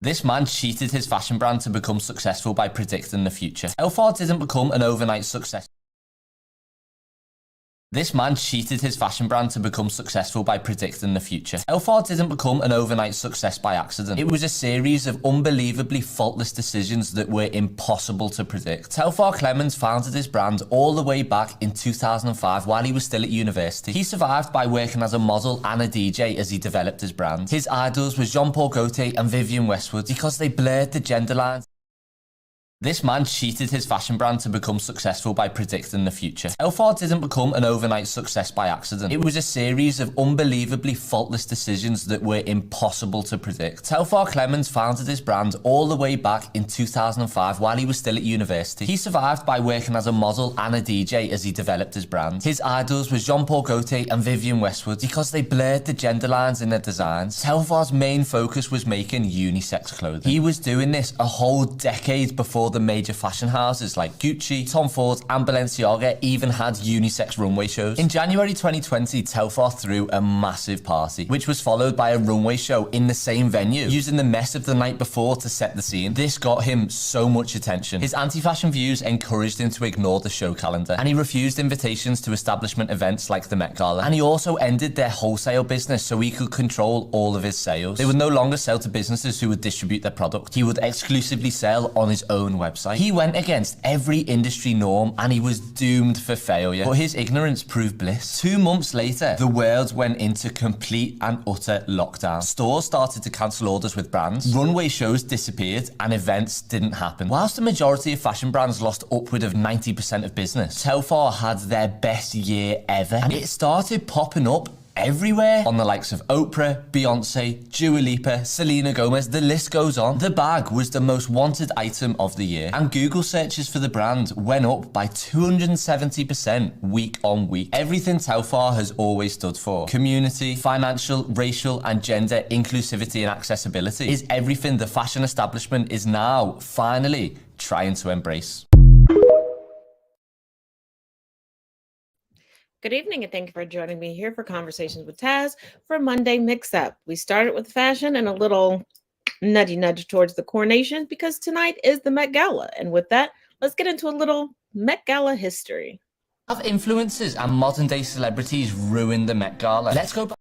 This man cheated his fashion brand to become successful by predicting the future. Telfar didn't become an overnight success. This man cheated his fashion brand to become successful by predicting the future. Telfar didn't become an overnight success by accident. It was a series of unbelievably faultless decisions that were impossible to predict. Telfar Clemens founded his brand all the way back in 2005 while he was still at university. He survived by working as a model and a DJ as he developed his brand. His idols were Jean-Paul Gaultier and Vivienne Westwood because they blurred the gender lines. This man cheated his fashion brand to become successful by predicting the future. Telfar didn't become an overnight success by accident. It was a series of unbelievably faultless decisions that were impossible to predict. Telfar Clemens founded his brand all the way back in 2005 while he was still at university. He survived by working as a model and a DJ as he developed his brand. His idols were Jean-Paul Gaultier and Vivienne Westwood because they blurred the gender lines in their designs. Telfar's main focus was making unisex clothing. He was doing this a whole decade before the major fashion houses like Gucci, Tom Ford and Balenciaga even had unisex runway shows. In January 2020, Telfar threw a massive party, which was followed by a runway show in the same venue, using the mess of the night before to set the scene. This got him so much attention. His anti-fashion views encouraged him to ignore the show calendar, and he refused invitations to establishment events like the Met Gala. And he also ended their wholesale business so he could control all of his sales. They would no longer sell to businesses who would distribute their product. He would exclusively sell on his own website. He went against every industry norm and he was doomed for failure, but his ignorance proved bliss. 2 months later, the world went into complete and utter lockdown. Stores started to cancel orders with brands, runway shows disappeared, and events didn't happen. Whilst the majority of fashion brands lost upward of 90% of business, Telfar had their best year ever, and it started popping up everywhere on the likes of Oprah, Beyonce, Dua Lipa, Selena Gomez, the list goes on. The bag was the most wanted item of the year, and Google searches for the brand went up by 270% week on week. Everything Telfar has always stood for, community, financial, racial and gender inclusivity and accessibility, is everything the fashion establishment is now finally trying to embrace. Good evening, and thank you for joining me here for Conversations with Taz for Monday Mix-Up. We started with fashion and a little nudgy nudge towards the coronation because tonight is the Met Gala. And with that, let's get into a little Met Gala history. Have influencers and modern day celebrities ruined the Met Gala? Let's go back.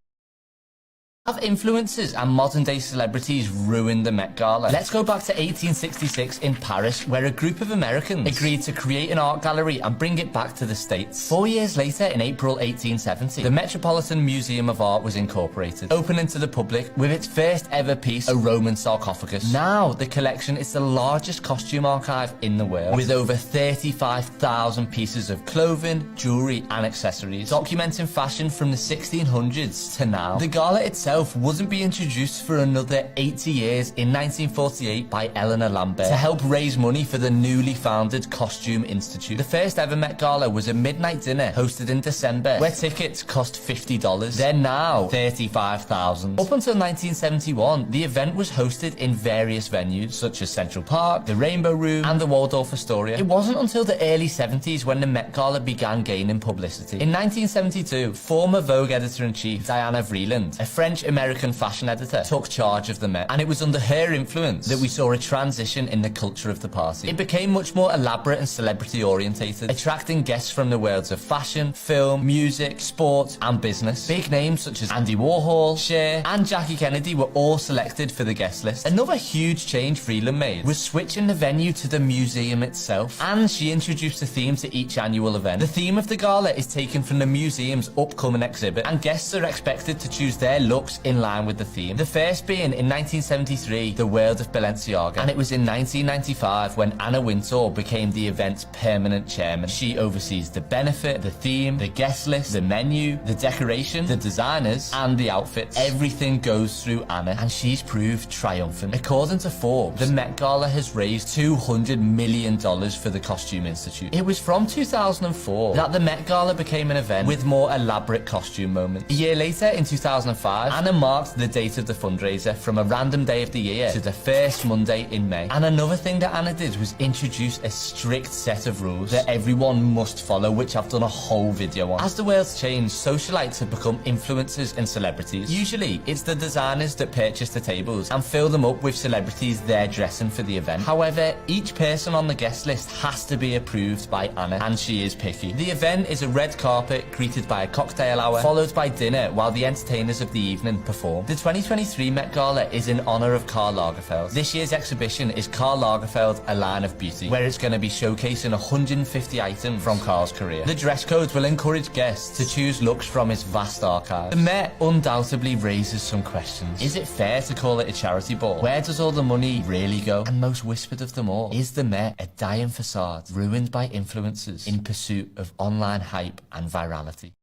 Have influencers and modern day celebrities ruined the Met Gala? Let's go back to 1866 in Paris, where a group of Americans agreed to create an art gallery and bring it back to the States. 4 years later, in April 1870, the Metropolitan Museum of Art was incorporated, opening to the public with its first ever piece, a Roman sarcophagus. Now, the collection is the largest costume archive in the world, with over 35,000 pieces of clothing, jewelry and accessories, documenting fashion from the 1600s to now. The gala itself wouldn't be introduced for another 80 years in 1948 by Eleanor Lambert to help raise money for the newly founded Costume Institute. The first ever Met Gala was a midnight dinner hosted in December where tickets cost $50. They're now $35,000. Up until 1971, the event was hosted in various venues such as Central Park, the Rainbow Room and the Waldorf Astoria. It wasn't until the early 70s when the Met Gala began gaining publicity. In 1972, former Vogue editor-in-chief Diana Vreeland, a French-American fashion editor, took charge of the Met, and it was under her influence that we saw a transition in the culture of the party. It became much more elaborate and celebrity-orientated, attracting guests from the worlds of fashion, film, music, sport, and business. Big names such as Andy Warhol, Cher, and Jackie Kennedy were all selected for the guest list. Another huge change Vreeland made was switching the venue to the museum itself, and she introduced a theme to each annual event. The theme of the gala is taken from the museum's upcoming exhibit, and guests are expected to choose their looks in line with the theme. The first being in 1973, the world of Balenciaga, and it was in 1995 when Anna Wintour became the event's permanent chairman. She oversees the benefit, the theme, the guest list, the menu, the decoration, the designers, and the outfits. Everything goes through Anna, and she's proved triumphant. According to Forbes, the Met Gala has raised $200 million for the Costume Institute. It was from 2004 that the Met Gala became an event with more elaborate costume moments. A year later, in 2005, Anna marked the date of the fundraiser from a random day of the year to the first Monday in May. And another thing that Anna did was introduce a strict set of rules that everyone must follow, which I've done a whole video on. As the world's changed, socialites have become influencers and celebrities. Usually, it's the designers that purchase the tables and fill them up with celebrities they're dressing for the event. However, each person on the guest list has to be approved by Anna, and she is picky. The event is a red carpet greeted by a cocktail hour, followed by dinner while the entertainers of the evening perform. The 2023 Met Gala is in honor of Karl Lagerfeld. This year's exhibition is Karl Lagerfeld, A Line of Beauty, where it's going to be showcasing 150 items from Karl's career. The dress code will encourage guests to choose looks from his vast archive. The Met undoubtedly raises some questions. Is it fair to call it a charity ball? Where does all the money really go? And most whispered of them all, is the Met a dying facade ruined by influencers in pursuit of online hype and virality?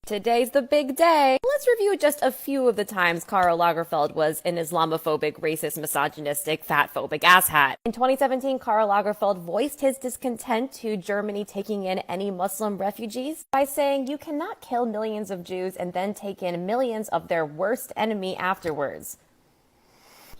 Today's the big day. Let's review just a few of the times Karl Lagerfeld was an Islamophobic, racist, misogynistic, fatphobic asshat. In 2017, Karl Lagerfeld voiced his discontent to Germany taking in any Muslim refugees by saying, "You cannot kill millions of Jews and then take in millions of their worst enemy afterwards."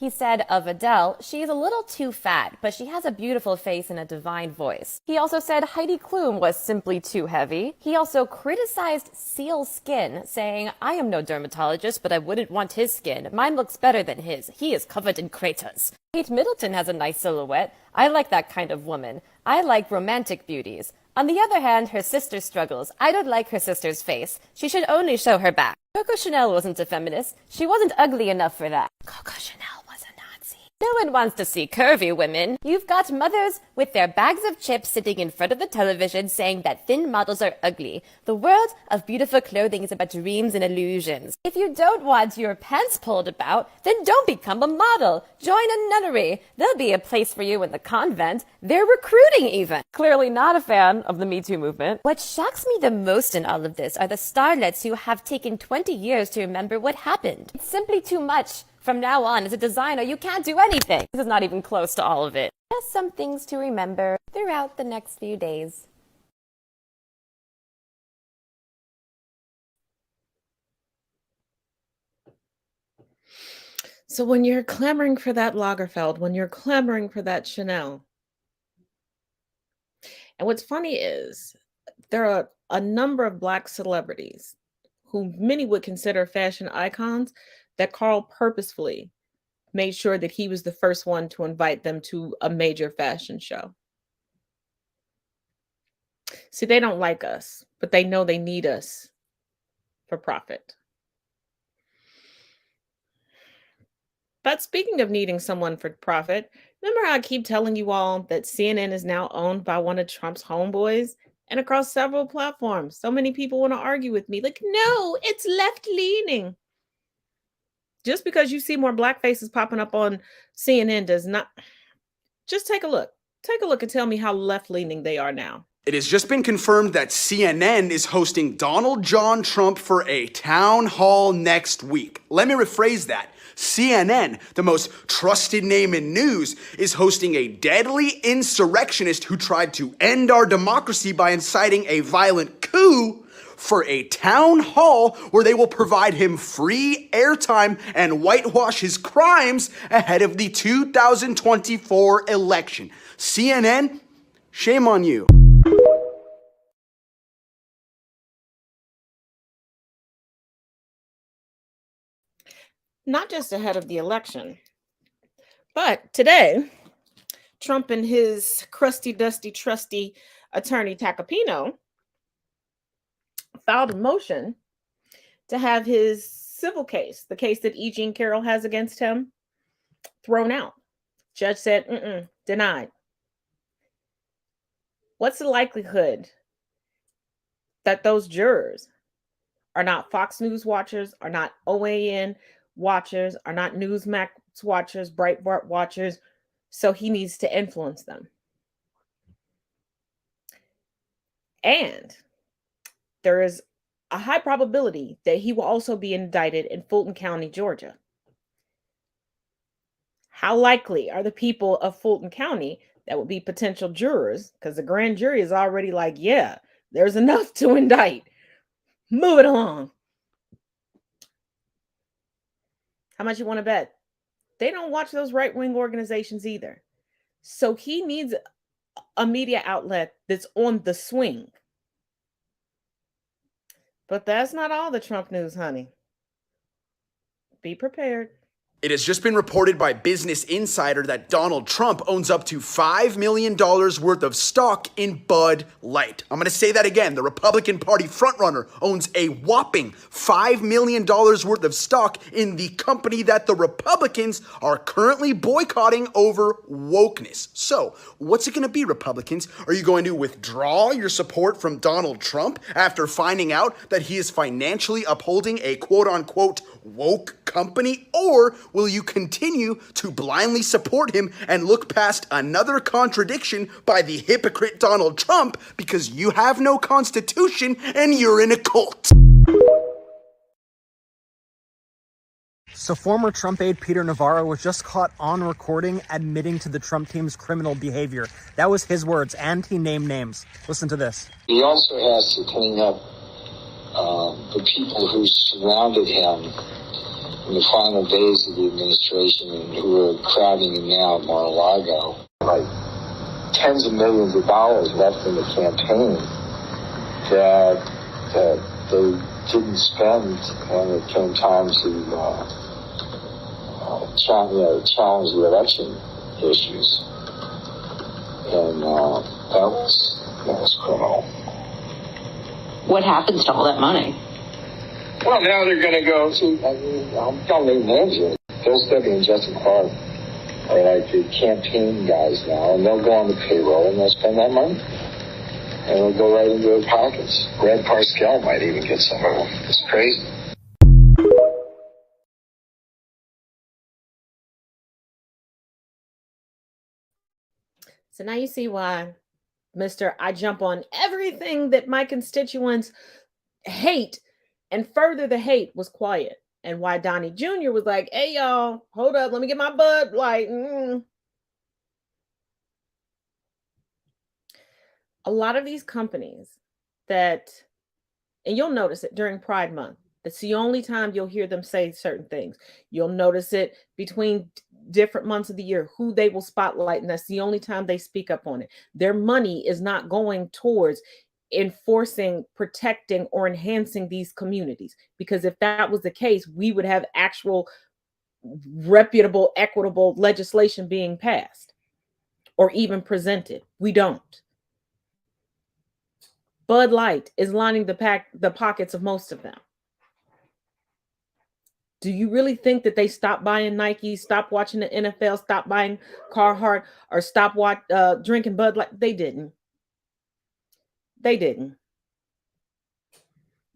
He said of Adele, "She's a little too fat, but she has a beautiful face and a divine voice." He also said Heidi Klum was simply too heavy. He also criticized Seal skin, saying, "I am no dermatologist, but I wouldn't want his skin. Mine looks better than his. He is covered in craters." Kate Middleton has a nice silhouette. "I like that kind of woman. I like romantic beauties." On the other hand, her sister struggles. "I don't like her sister's face. She should only show her back." Coco Chanel wasn't a feminist. She wasn't ugly enough for that. Coco Chanel was a Nazi. No one wants to see curvy women. You've got mothers with their bags of chips sitting in front of the television saying that thin models are ugly. The world of beautiful clothing is about dreams and illusions. If you don't want your pants pulled about, then don't become a model. Join a nunnery. There'll be a place for you in the convent. They're recruiting even. Clearly not a fan of the Me Too movement. What shocks me the most in all of this are the starlets who have taken 20 years to remember what happened. It's simply too much. From now on, as a designer, you can't do anything. This is not even close to all of it. Just some things to remember throughout the next few days. So when you're clamoring for that Lagerfeld, when you're clamoring for that Chanel, and what's funny is there are a number of Black celebrities who many would consider fashion icons that Karl purposefully made sure that he was the first one to invite them to a major fashion show. See, they don't like us, but they know they need us for profit. But speaking of needing someone for profit, remember how I keep telling you all that CNN is now owned by one of Trump's homeboys and across several platforms? So many people want to argue with me, like, no, it's left-leaning. Just because you see more Black faces popping up on CNN does not. Just take a look. Take a look and tell me how left-leaning they are now. It has just been confirmed that CNN is hosting Donald John Trump for a town hall next week. Let me rephrase that. CNN, the most trusted name in news, is hosting a deadly insurrectionist who tried to end our democracy by inciting a violent coup for a town hall where they will provide him free airtime and whitewash his crimes ahead of the 2024 election. CNN, shame on you. Not just ahead of the election, but today, Trump and his crusty, dusty, trusty attorney Tacopino filed a motion to have his civil case, the case that E. Jean Carroll has against him, thrown out. Judge said, denied. What's the likelihood that those jurors are not Fox News watchers, are not OAN watchers, are not Newsmax watchers, Breitbart watchers? So he needs to influence them. And there is a high probability that he will also be indicted in Fulton County, Georgia. How likely are the people of Fulton County that would be potential jurors? Because the grand jury is already like, yeah, there's enough to indict. Move it along. How much you want to bet? They don't watch those right-wing organizations either. So he needs a media outlet that's on the swing. But that's not all the Trump news, honey. Be prepared. It has just been reported by Business Insider that Donald Trump owns up to $5 million worth of stock in Bud Light. I'm going to say that again. The Republican Party frontrunner owns a whopping $5 million worth of stock in the company that the Republicans are currently boycotting over wokeness. So, what's it going to be, Republicans? Are you going to withdraw your support from Donald Trump after finding out that he is financially upholding a quote-unquote woke company, or will you continue to blindly support him and look past another contradiction by the hypocrite Donald Trump because you have no constitution and you're in a cult? So former Trump aide Peter Navarro was just caught on recording admitting to the Trump team's criminal behavior. That was his words, and he named names. Listen to this. He also has to clean up the people who surrounded him in the final days of the administration and who are crowding him now at Mar-a-Lago. Like tens of millions of dollars left in the campaign that they didn't spend when it came time to challenge the election issues. And that was criminal. What happens to all that money? Well, now they're going to go to, I'm not name names here. Bill Stubby and Justin Clark are like the campaign guys now, and they'll go on the payroll and they'll spend that money. And it'll go right into their pockets. Brad Parscale might even get some of them. It's crazy. So now you see why, Mr. I jump on everything that my constituents hate, and further the hate was quiet. And why Donnie Jr. was like, hey, y'all, hold up, let me get my Bud Light. A lot of these companies that, and you'll notice it during Pride Month, that's the only time you'll hear them say certain things. You'll notice it between different months of the year, who they will spotlight, and that's the only time they speak up on it. Their money is not going towards enforcing, protecting, or enhancing these communities, because if that was the case, we would have actual reputable, equitable legislation being passed or even presented. We don't. Bud Light is lining the pockets of most of them. Do you really think that they stopped buying Nike, stopped watching the NFL, stopped buying Carhartt, or stopped drinking Bud Light? They didn't. They didn't.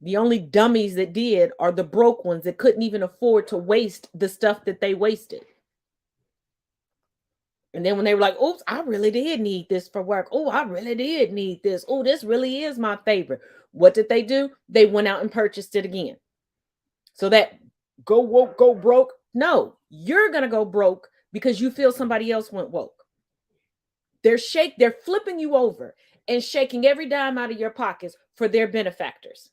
The only dummies that did are the broke ones that couldn't even afford to waste the stuff that they wasted. And then when they were like, oops, I really did need this for work. Oh, I really did need this. Oh, this really is my favorite. What did they do? They went out and purchased it again. So that go woke, go broke. No, you're going to go broke because you feel somebody else went woke. They're flipping you over and shaking every dime out of your pockets for their benefactors.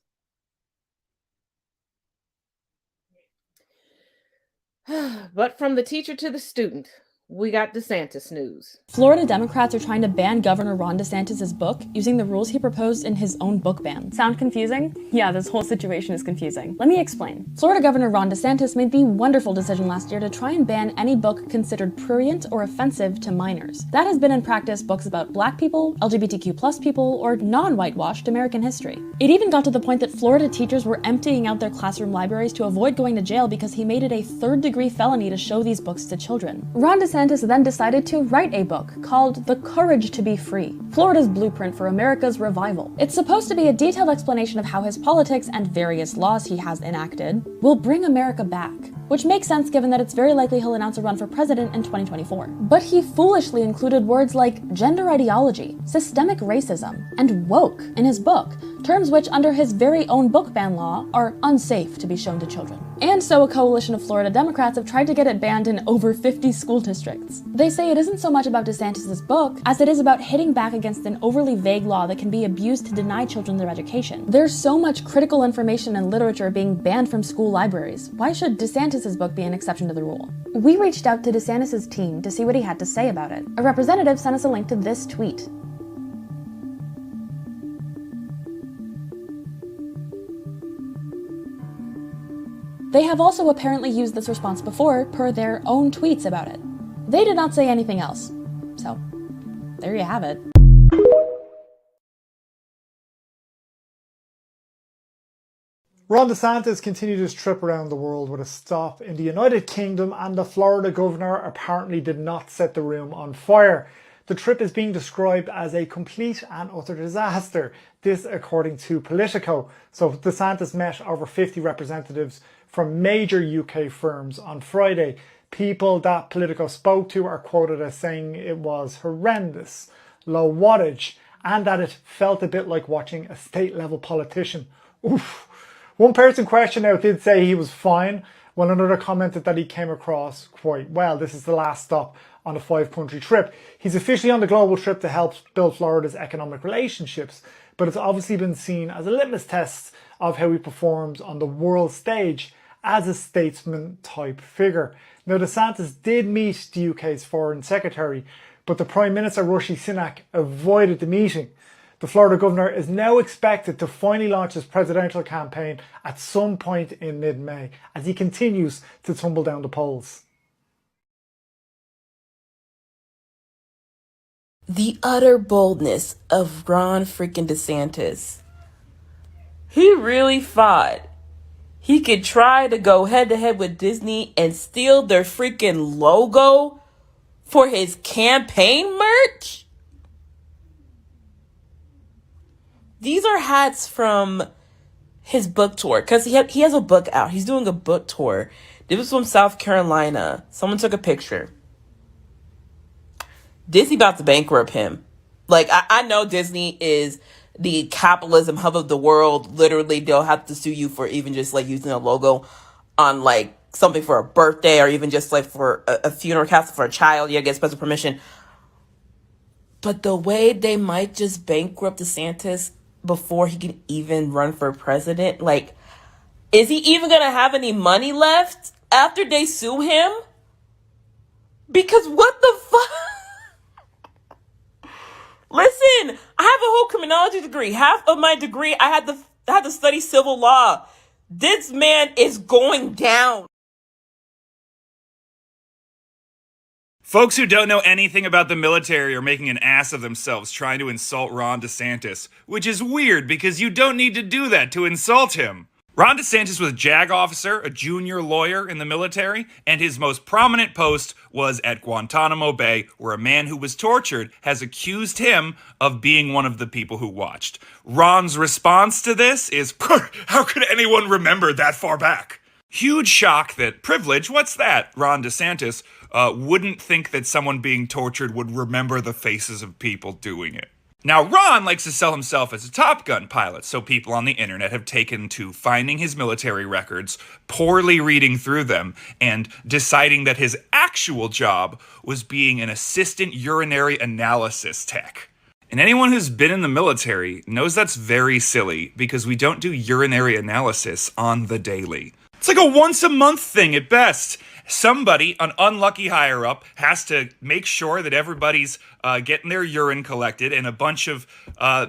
But from the teacher to the student, we got DeSantis news. Florida Democrats are trying to ban Governor Ron DeSantis' book using the rules he proposed in his own book ban. Sound confusing? Yeah, this whole situation is confusing. Let me explain. Florida Governor Ron DeSantis made the wonderful decision last year to try and ban any book considered prurient or offensive to minors. That has been in practice books about Black people, LGBTQ+ people, or non-whitewashed American history. It even got to the point that Florida teachers were emptying out their classroom libraries to avoid going to jail because he made it a third-degree felony to show these books to children. Ron DeSantis then decided to write a book called The Courage to Be Free, Florida's blueprint for America's revival. It's supposed to be a detailed explanation of how his politics and various laws he has enacted will bring America back. which makes sense given that it's very likely he'll announce a run for president in 2024. But he foolishly included words like gender ideology, systemic racism, and woke in his book, terms which under his very own book ban law are unsafe to be shown to children. And so a coalition of Florida Democrats have tried to get it banned in over 50 school districts. They say it isn't so much about DeSantis' book as it is about hitting back against an overly vague law that can be abused to deny children their education. There's so much critical information and literature being banned from school libraries. Why should DeSantis' book be an exception to the rule? We reached out to DeSantis' team to see what he had to say about it. A representative sent us a link to this tweet. They have also apparently used this response before per their own tweets about it. They did not say anything else. So, there you have it. Ron DeSantis continued his trip around the world with a stop in the United Kingdom, and the Florida governor apparently did not set the room on fire. The trip is being described as a complete and utter disaster, this according to Politico. So DeSantis met over 50 representatives from major UK firms on Friday. People that Politico spoke to are quoted as saying it was horrendous, low wattage, and that it felt a bit like watching a state-level politician. Oof. One person questioned now did say he was fine, while another commented that he came across quite well. This is the last stop on a 5-country trip. He's officially on the global trip to help build Florida's economic relationships, but it's obviously been seen as a litmus test of how he performs on the world stage as a statesman-type figure. Now, DeSantis did meet the UK's Foreign Secretary, but the Prime Minister, Rishi Sunak, avoided the meeting. The Florida governor is now expected to finally launch his presidential campaign at some point in mid-May as he continues to tumble down the polls. The utter boldness of Ron freaking DeSantis. He really thought he could try to go head-to-head with Disney and steal their freaking logo for his campaign merch? These are hats from his book tour, because he has a book out. He's doing a book tour. This was from South Carolina. Someone took a picture. Disney about to bankrupt him. Like, I know Disney is the capitalism hub of the world. Literally, they'll have to sue you for even just, like, using a logo on, like, something for a birthday or even just, like, for a funeral castle for a child. You get special permission. But the way they might just bankrupt DeSantis before he can even run for president, like, is he even gonna have any money left after they sue him? Because what the fuck? Listen, I have a whole criminology degree. Half of my degree, I had to study civil law. This man is going down. Folks who don't know anything about the military are making an ass of themselves trying to insult Ron DeSantis, which is weird because you don't need to do that to insult him. Ron DeSantis was a JAG officer, a junior lawyer in the military, and his most prominent post was at Guantanamo Bay, where a man who was tortured has accused him of being one of the people who watched. Ron's response to this is, how could anyone remember that far back? Huge shock that privilege, what's that? Ron DeSantis wouldn't think that someone being tortured would remember the faces of people doing it. Now, Ron likes to sell himself as a Top Gun pilot, so people on the internet have taken to finding his military records, poorly reading through them, and deciding that his actual job was being an assistant urinary analysis tech. And anyone who's been in the military knows that's very silly, because we don't do urinary analysis on the daily. It's like a once-a-month thing at best. Somebody, an unlucky higher-up, has to make sure that everybody's getting their urine collected, and a bunch of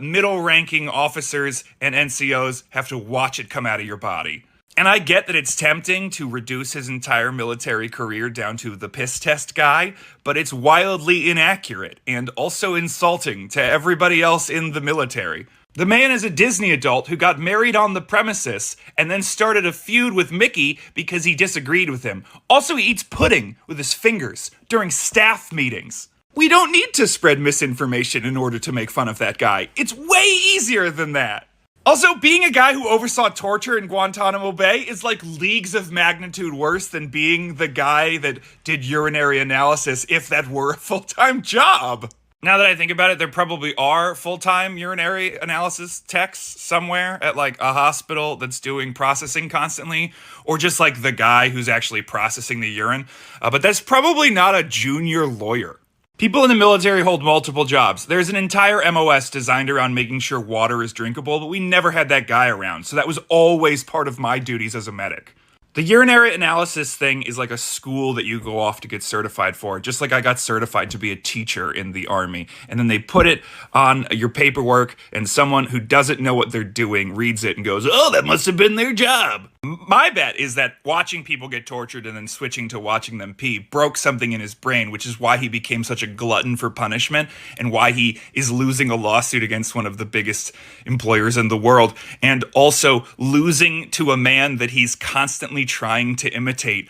middle-ranking officers and NCOs have to watch it come out of your body. And I get that it's tempting to reduce his entire military career down to the piss test guy, but it's wildly inaccurate and also insulting to everybody else in the military. The man is a Disney adult who got married on the premises and then started a feud with Mickey because he disagreed with him. Also, he eats pudding with his fingers during staff meetings. We don't need to spread misinformation in order to make fun of that guy. It's way easier than that. Also, being a guy who oversaw torture in Guantanamo Bay is like leagues of magnitude worse than being the guy that did urinary analysis, if that were a full-time job. Now that I think about it, there probably are full-time urinary analysis techs somewhere at like a hospital that's doing processing constantly, or just like the guy who's actually processing the urine. But that's probably not a junior lawyer. People in the military hold multiple jobs. There's an entire MOS designed around making sure water is drinkable, but we never had that guy around, so that was always part of my duties as a medic. The urinary analysis thing is like a school that you go off to get certified for, just like I got certified to be a teacher in the Army. And then they put it on your paperwork, and someone who doesn't know what they're doing reads it and goes, oh, that must have been their job. My bet is that watching people get tortured and then switching to watching them pee broke something in his brain, which is why he became such a glutton for punishment and why he is losing a lawsuit against one of the biggest employers in the world, and also losing to a man that he's constantly trying to imitate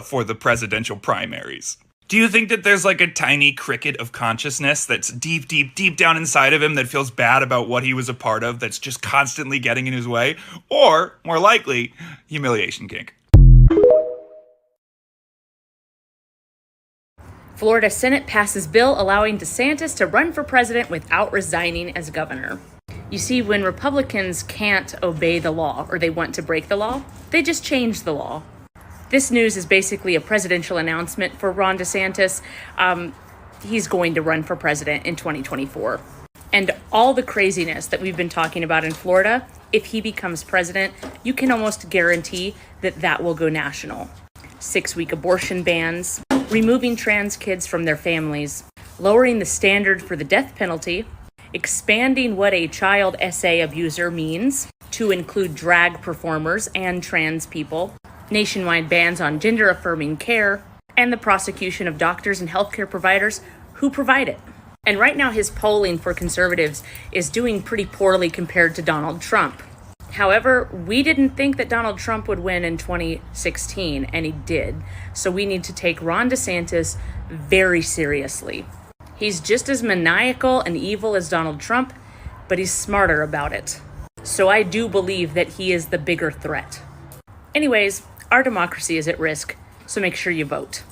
for the presidential primaries. Do you think that there's like a tiny cricket of consciousness that's deep, deep, deep down inside of him that feels bad about what he was a part of, that's just constantly getting in his way? Or, more likely, humiliation kink? Florida Senate passes bill allowing DeSantis to run for president without resigning as governor. You see, when Republicans can't obey the law or they want to break the law, they just change the law. This news is basically a presidential announcement for Ron DeSantis. He's going to run for president in 2024. And all the craziness that we've been talking about in Florida, if he becomes president, you can almost guarantee that that will go national. 6-week abortion bans, removing trans kids from their families, lowering the standard for the death penalty, expanding what a child SA abuser means to include drag performers and trans people, nationwide bans on gender-affirming care, and the prosecution of doctors and healthcare providers who provide it. And right now his polling for conservatives is doing pretty poorly compared to Donald Trump. However, we didn't think that Donald Trump would win in 2016, and he did. So we need to take Ron DeSantis very seriously. He's just as maniacal and evil as Donald Trump, but he's smarter about it. So I do believe that he is the bigger threat. Anyways, our democracy is at risk, so make sure you vote.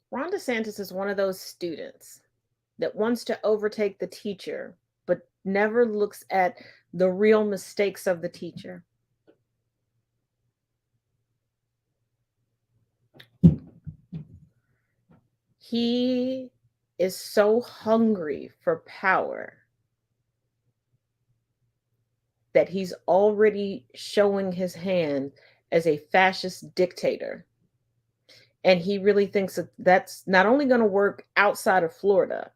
Ron DeSantis is one of those students that wants to overtake the teacher, but never looks at the real mistakes of the teacher. He is so hungry for power that he's already showing his hand as a fascist dictator. And he really thinks that that's not only going to work outside of Florida,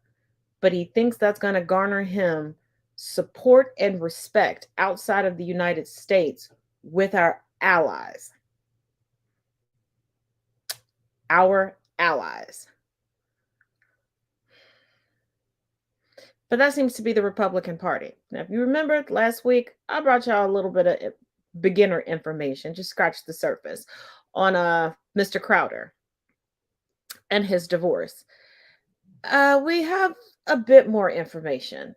but he thinks that's going to garner him support and respect outside of the United States with our allies. Our allies. But that seems to be the Republican Party. Now, if you remember last week, I brought y'all a little bit of beginner information, just scratch the surface, on Mr. Crowder and his divorce. We have a bit more information.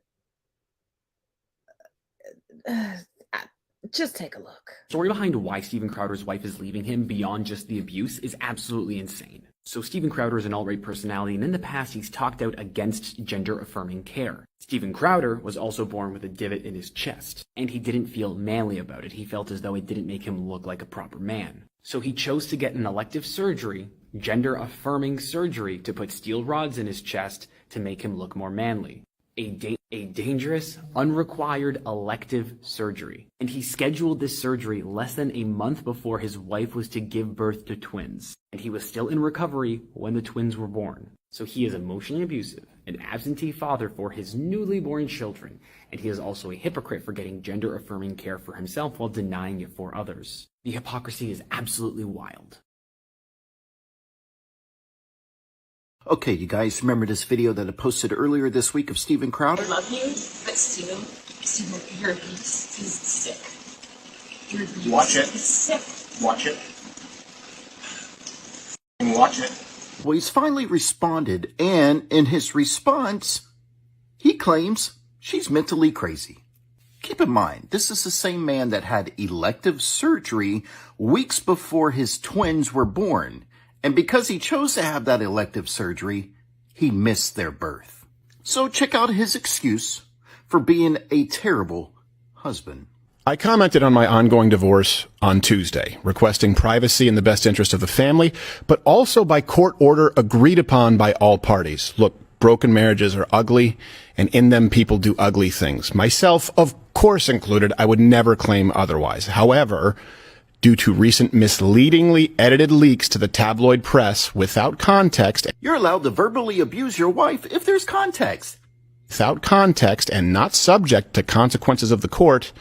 Just take a look. The story behind why Steven Crowder's wife is leaving him beyond just the abuse is absolutely insane. So Steven Crowder is an alt-right personality, and in the past he's talked out against gender-affirming care. Steven Crowder was also born with a divot in his chest, and he didn't feel manly about it. He felt as though it didn't make him look like a proper man. So he chose to get an elective surgery, gender-affirming surgery, to put steel rods in his chest to make him look more manly. A dangerous, unrequired elective surgery. And he scheduled this surgery less than a month before his wife was to give birth to twins. And he was still in recovery when the twins were born. So he is emotionally abusive, an absentee father for his newly born children, and he is also a hypocrite for getting gender-affirming care for himself while denying it for others. The hypocrisy is absolutely wild. Okay, you guys remember this video that I posted earlier this week of Steven Crowder? I love you, but Steven, your abuse is sick. Your abuse Watch it. is sick. Watch it. Watch it. Well, he's finally responded, and in his response, he claims she's mentally crazy. Keep in mind, this is the same man that had elective surgery weeks before his twins were born. And because he chose to have that elective surgery, he missed their birth. So check out his excuse for being a terrible husband. I commented on my ongoing divorce on Tuesday, requesting privacy in the best interest of the family, but also by court order agreed upon by all parties. Look, broken marriages are ugly, and in them people do ugly things. Myself, of course included, I would never claim otherwise. However, due to recent misleadingly edited leaks to the tabloid press without context, you're allowed to verbally abuse your wife if there's context. Without context and not subject to consequences of the court,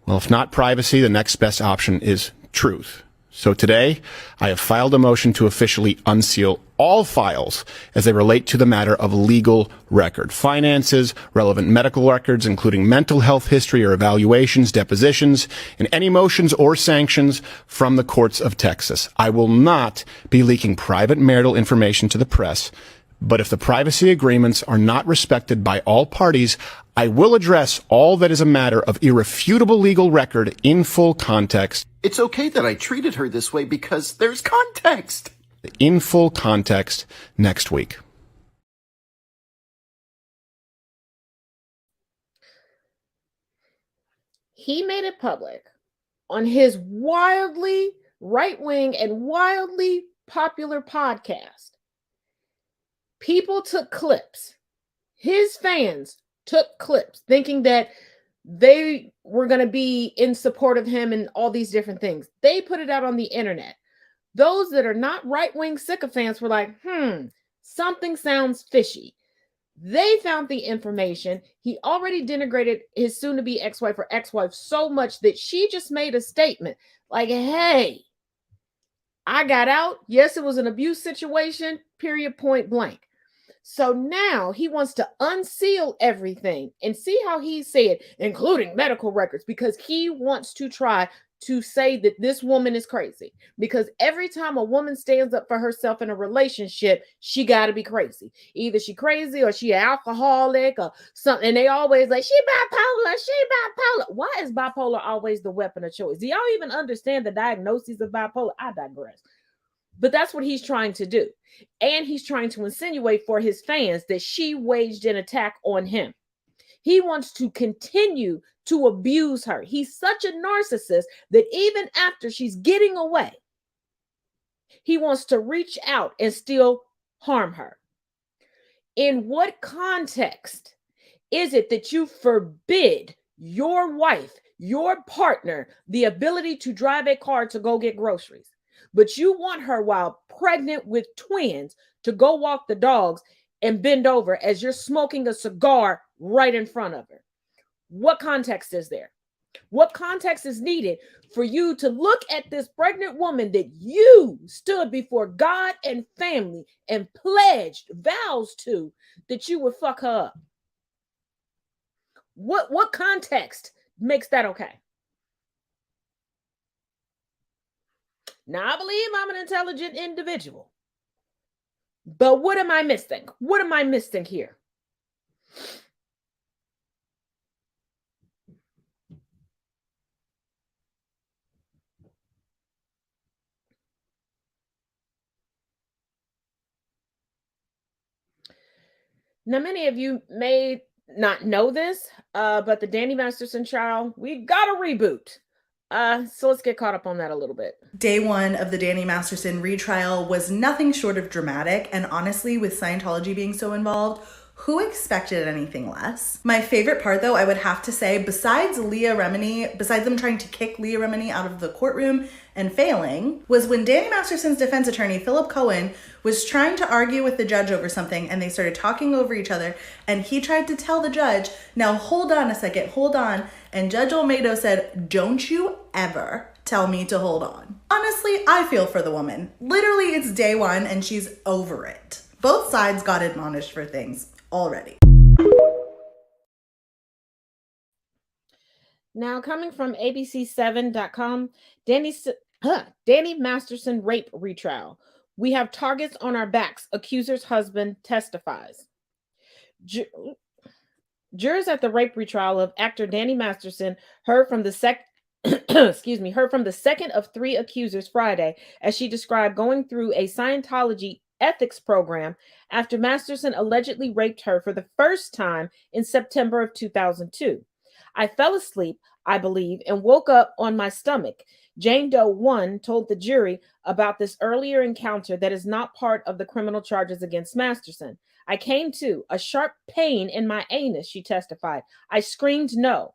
well, if not privacy, the next best option is truth. So today, I have filed a motion to officially unseal all files as they relate to the matter of legal record. Finances, relevant medical records, including mental health history or evaluations, depositions, and any motions or sanctions from the courts of Texas. I will not be leaking private marital information to the press, but if the privacy agreements are not respected by all parties, I will address all that is a matter of irrefutable legal record in full context. It's okay that I treated her this way because there's context. In full context next week. He made it public on his wildly right-wing and wildly popular podcast. People took clips. His fans took clips thinking that they were going to be in support of him and all these different things. They put it out on the internet. Those that are not right-wing sycophants were like, something sounds fishy. They found the information. He already denigrated his soon-to-be ex-wife or ex-wife so much that she just made a statement like, hey, I got out. Yes, it was an abuse situation, period, point blank. So now he wants to unseal everything and see how he said, including medical records, because he wants to try to say that this woman is crazy. Because every time a woman stands up for herself in a relationship, she got to be crazy. Either she crazy or she alcoholic or something. And they always like, she bipolar. Why is bipolar always the weapon of choice? Do y'all even understand the diagnoses of bipolar? I digress. But that's what he's trying to do. And he's trying to insinuate for his fans that she waged an attack on him. He wants to continue to abuse her. He's such a narcissist that even after she's getting away, he wants to reach out and still harm her. In what context is it that you forbid your wife, your partner, the ability to drive a car to go get groceries? But you want her, while pregnant with twins, to go walk the dogs and bend over as you're smoking a cigar right in front of her. What context is there? What context is needed for you to look at this pregnant woman that you stood before God and family and pledged vows to that you would fuck her up? What context makes that okay? Now, I believe I'm an intelligent individual. But what am I missing? What am I missing here? Now, many of you may not know this, but the Danny Masterson trial, we got a reboot. So let's get caught up on that a little bit. Day one of the Danny Masterson retrial was nothing short of dramatic, and honestly, with Scientology being so involved, who expected anything less? My favorite part, though, I would have to say, besides them trying to kick Leah Remini out of the courtroom and failing, was when Danny Masterson's defense attorney, Philip Cohen, was trying to argue with the judge over something, and they started talking over each other, and he tried to tell the judge, now hold on a second, hold on, and Judge Olmedo said, don't you ever tell me to hold on. Honestly, I feel for the woman. Literally, it's day one, and she's over it. Both sides got admonished for things already. Now, coming from ABC7.com, Danny Danny Masterson rape retrial. We have targets on our backs. Accuser's husband testifies. Jurors at the rape retrial of actor Danny Masterson heard from the heard from the second of three accusers Friday as she described going through a Scientology ethics program after Masterson allegedly raped her for the first time in September of 2002. I fell asleep, I believe, and woke up on my stomach. Jane Doe 1 told the jury about this earlier encounter that is not part of the criminal charges against Masterson. I came to a sharp pain in my anus, she testified. I screamed no.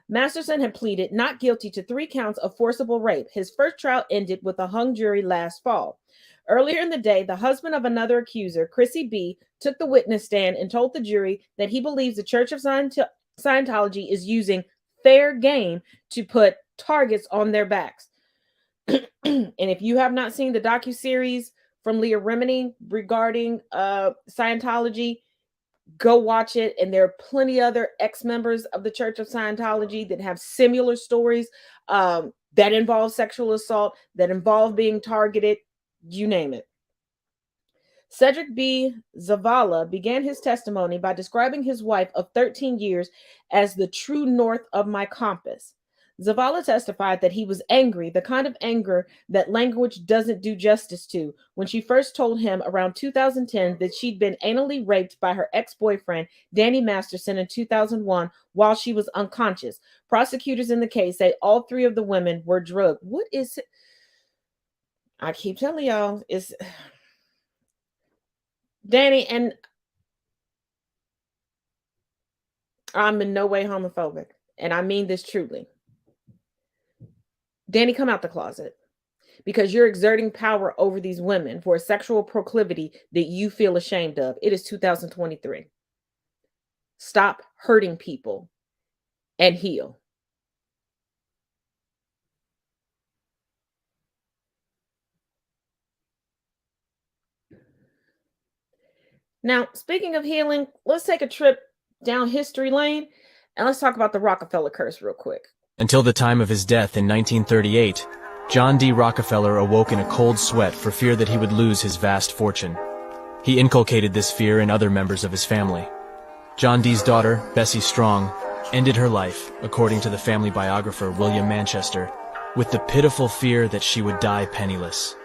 Masterson had pleaded not guilty to 3 counts of forcible rape. His first trial ended with a hung jury last fall. Earlier in the day, the husband of another accuser, Chrissy B., took the witness stand and told the jury that he believes the Church of Scientology is using fair game to put targets on their backs. And if you have not seen the docuseries from Leah Remini regarding Scientology, go watch it. And there are plenty other ex-members of the Church of Scientology that have similar stories that involve sexual assault, that involve being targeted, you name it. Cedric B. Zavala began his testimony by describing his wife of 13 years as the true north of my compass. Zavala testified that he was angry, the kind of anger that language doesn't do justice to, when she first told him around 2010 that she'd been anally raped by her ex-boyfriend, Danny Masterson, in 2001 while she was unconscious. Prosecutors in the case say all 3 of the women were drugged. What is it? I keep telling y'all, it's Danny, and I'm in no way homophobic, and I mean this truly. Danny, come out the closet, because you're exerting power over these women for a sexual proclivity that you feel ashamed of. It is 2023. Stop hurting people and heal. Now, speaking of healing, let's take a trip down history lane and let's talk about the Rockefeller curse real quick. Until the time of his death in 1938, John D. Rockefeller awoke in a cold sweat for fear that he would lose his vast fortune. He inculcated this fear in other members of his family. John D.'s daughter, Bessie Strong, ended her life, according to the family biographer William Manchester, with the pitiful fear that she would die penniless.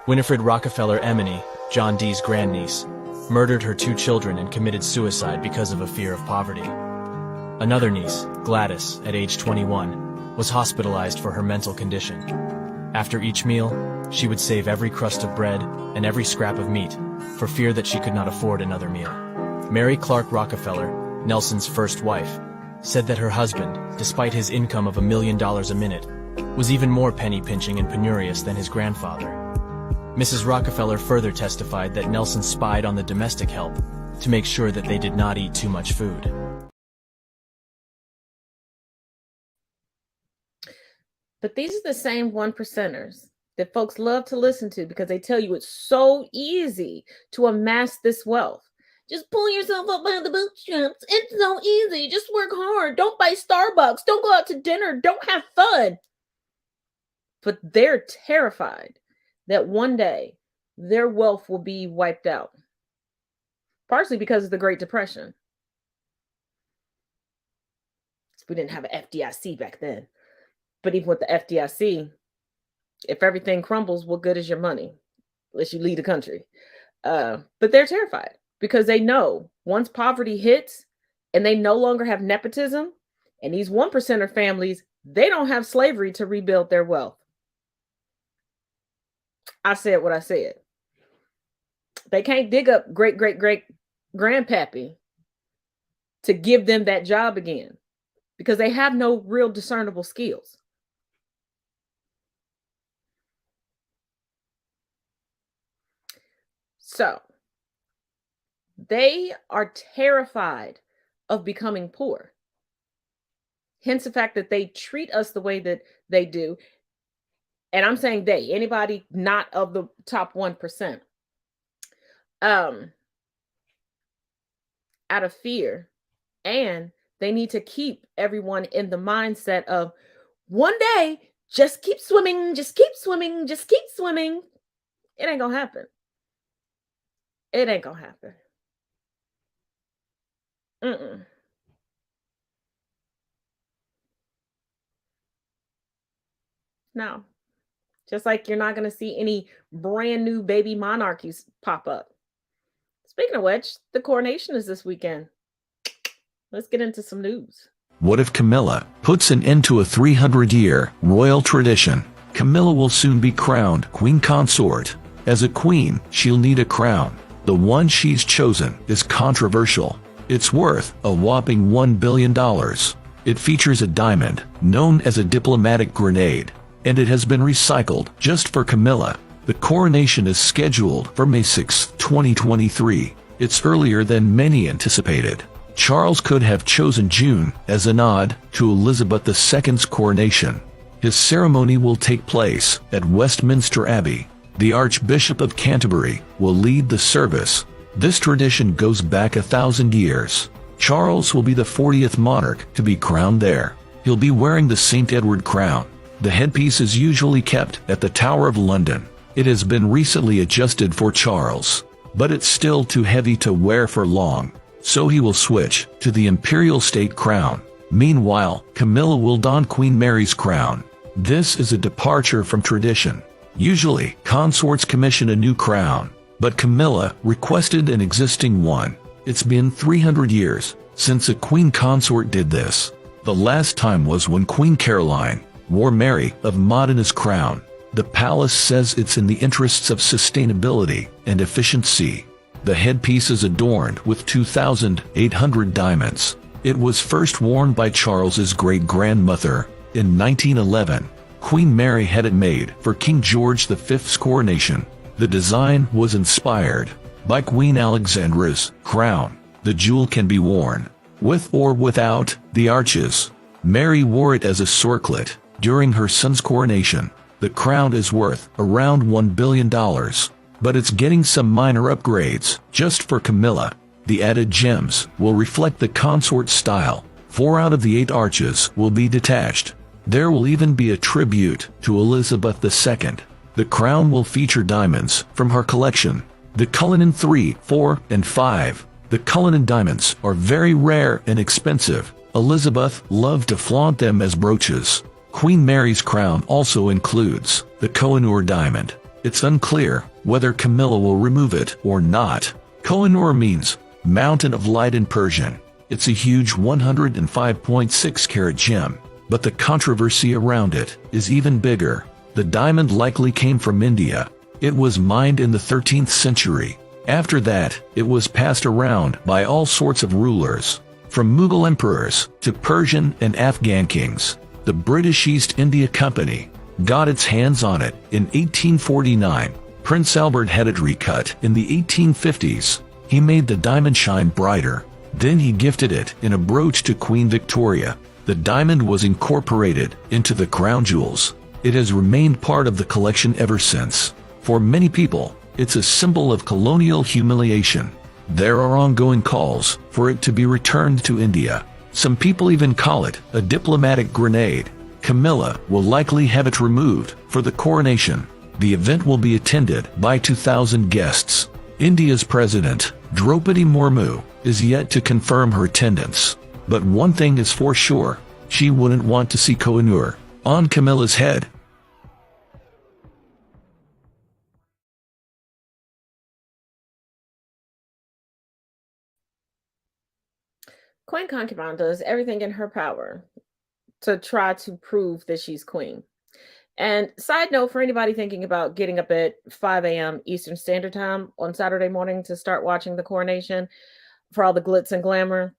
Winifred Rockefeller Emeny, John D.'s grandniece, murdered her 2 children and committed suicide because of a fear of poverty. Another niece, Gladys, at age 21, was hospitalized for her mental condition. After each meal, she would save every crust of bread and every scrap of meat for fear that she could not afford another meal. Mary Clark Rockefeller, Nelson's first wife, said that her husband, despite his income of $1 million a minute, was even more penny-pinching and penurious than his grandfather. Mrs. Rockefeller further testified that Nelson spied on the domestic help to make sure that they did not eat too much food. But these are the same 1%ers that folks love to listen to because they tell you it's so easy to amass this wealth. Just pull yourself up by the bootstraps. It's so easy. Just work hard. Don't buy Starbucks. Don't go out to dinner. Don't have fun. But they're terrified that one day their wealth will be wiped out. Partially because of the Great Depression. We didn't have an FDIC back then. But even with the FDIC, if everything crumbles, what good is your money? Unless you leave the country. But they're terrified because they know once poverty hits and they no longer have nepotism, and these 1%er families, they don't have slavery to rebuild their wealth. I said what I said. They can't dig up great-great-great-grandpappy to give them that job again because they have no real discernible skills. So they are terrified of becoming poor. Hence the fact that they treat us the way that they do. And I'm saying they, anybody not of the top 1%, out of fear. And they need to keep everyone in the mindset of one day just keep swimming, just keep swimming, just keep swimming. It ain't gonna happen. It ain't gonna happen. Mm-mm. No. Just like you're not gonna see any brand new baby monarchies pop up. Speaking of which, the coronation is this weekend. Let's get into some news. What if Camilla puts an end to a 300-year royal tradition? Camilla will soon be crowned queen consort. As a queen, she'll need a crown. The one she's chosen is controversial. It's worth a whopping $1 billion. It features a diamond, known as a diplomatic grenade, and it has been recycled just for Camilla. The coronation is scheduled for May 6, 2023. It's earlier than many anticipated. Charles could have chosen June as a nod to Elizabeth II's coronation. His ceremony will take place at Westminster Abbey. The Archbishop of Canterbury will lead the service. This tradition goes back 1,000 years. Charles will be the 40th monarch to be crowned there. He'll be wearing the St. Edward crown. The headpiece is usually kept at the Tower of London. It has been recently adjusted for Charles, but it's still too heavy to wear for long, so he will switch to the imperial state crown. Meanwhile, Camilla will don Queen Mary's crown. This is a departure from tradition. Usually, consorts commission a new crown, but Camilla requested an existing one. It's been 300 years since a queen consort did this. The last time was when Queen Caroline wore Mary of Modena's crown. The palace says it's in the interests of sustainability and efficiency. The headpiece is adorned with 2,800 diamonds. It was first worn by Charles's great-grandmother in 1911. Queen Mary had it made for King George V's coronation. The design was inspired by Queen Alexandra's crown. The jewel can be worn with or without the arches. Mary wore it as a circlet during her son's coronation. The crown is worth around $1 billion, but it's getting some minor upgrades just for Camilla. The added gems will reflect the consort style. 4 out of the 8 arches will be detached. There will even be a tribute to Elizabeth II. The crown will feature diamonds from her collection, the Cullinan 3, 4, and 5. The Cullinan diamonds are very rare and expensive. Elizabeth loved to flaunt them as brooches. Queen Mary's crown also includes the Koh-i-Noor diamond. It's unclear whether Camilla will remove it or not. Koh-i-Noor means Mountain of Light in Persian. It's a huge 105.6 carat gem, but the controversy around it is even bigger. The diamond likely came from India. It was mined in the 13th century. After that, it was passed around by all sorts of rulers, from Mughal emperors to Persian and Afghan kings. The British East India Company got its hands on it in 1849. Prince Albert had it recut in the 1850s. He made the diamond shine brighter. Then he gifted it in a brooch to Queen Victoria. The diamond was incorporated into the crown jewels. It has remained part of the collection ever since. For many people, it's a symbol of colonial humiliation. There are ongoing calls for it to be returned to India. Some people even call it a diplomatic grenade. Camilla will likely have it removed for the coronation. The event will be attended by 2,000 guests. India's President, Draupadi Murmu, is yet to confirm her attendance. But one thing is for sure, she wouldn't want to see Koh-i-Noor on Camilla's head. Queen Concubine does everything in her power to try to prove that she's queen. And side note for anybody thinking about getting up at 5 a.m. Eastern Standard Time on Saturday morning to start watching the coronation for all the glitz and glamour,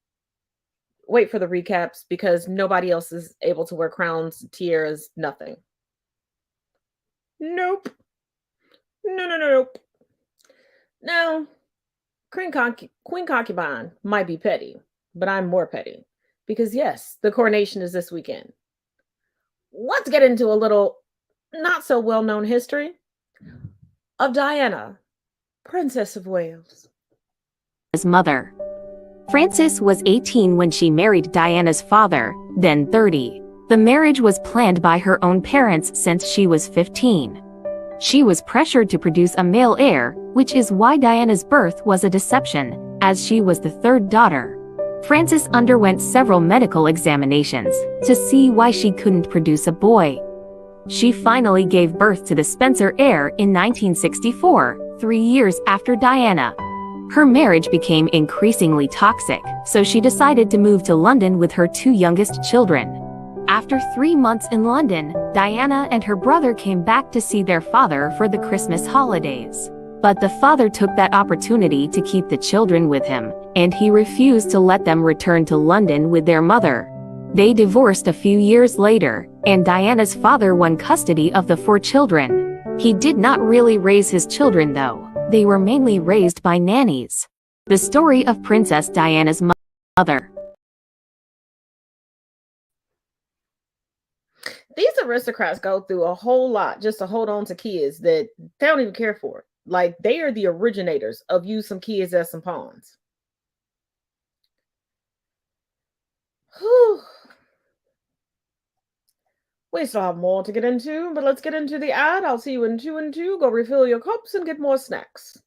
wait for the recaps because nobody else is able to wear crowns, tiaras, nothing. Nope. Nope. Now, Queen Concubine might be petty, but I'm more petty because yes, the coronation is this weekend. Let's get into a little not so well-known history of Diana, Princess of Wales. His mother. Frances was 18 when she married Diana's father, then 30. The marriage was planned by her own parents since she was 15. She was pressured to produce a male heir, which is why Diana's birth was a deception, as she was the third daughter. Frances underwent several medical examinations to see why she couldn't produce a boy. She finally gave birth to the Spencer heir in 1964, 3 years after Diana. Her marriage became increasingly toxic, so she decided to move to London with her 2 youngest children. After 3 months in London, Diana and her brother came back to see their father for the Christmas holidays. But the father took that opportunity to keep the children with him, and he refused to let them return to London with their mother. They divorced a few years later, and Diana's father won custody of the 4 children. He did not really raise his children though. They were mainly raised by nannies. The story of Princess Diana's mother. These aristocrats go through a whole lot just to hold on to kids that they don't even care for. Like, they are the originators of use some kids as some pawns. Whew. We still have more to get into, but let's get into the ad. I'll see you in 2 and 2. Go refill your cups and get more snacks.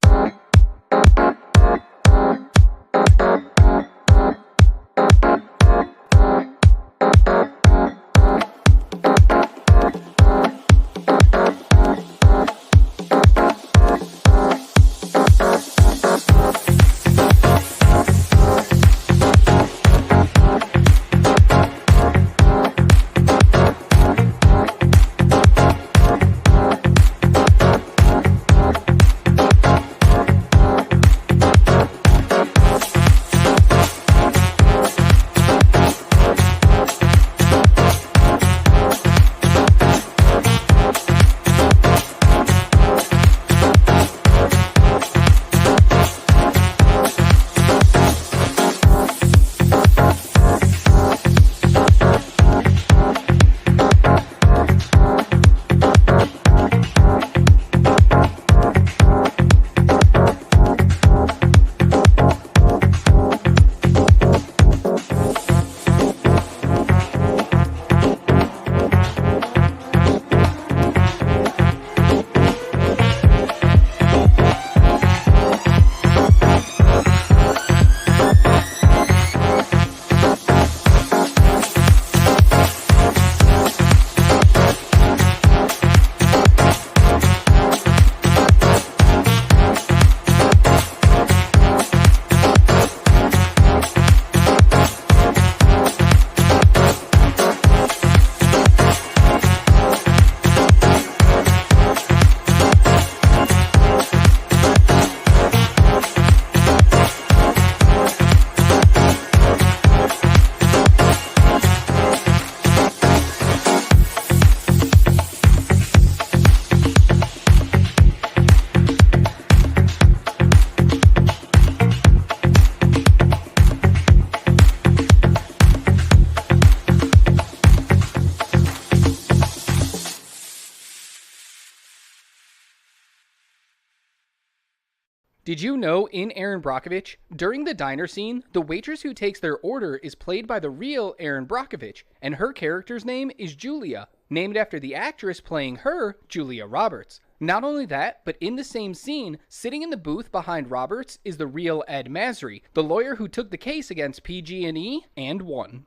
Did you know in Erin Brockovich, during the diner scene, the waitress who takes their order is played by the real Erin Brockovich, and her character's name is Julia, named after the actress playing her, Julia Roberts. Not only that, but in the same scene, sitting in the booth behind Roberts is the real Ed Masry, the lawyer who took the case against PG&E and won.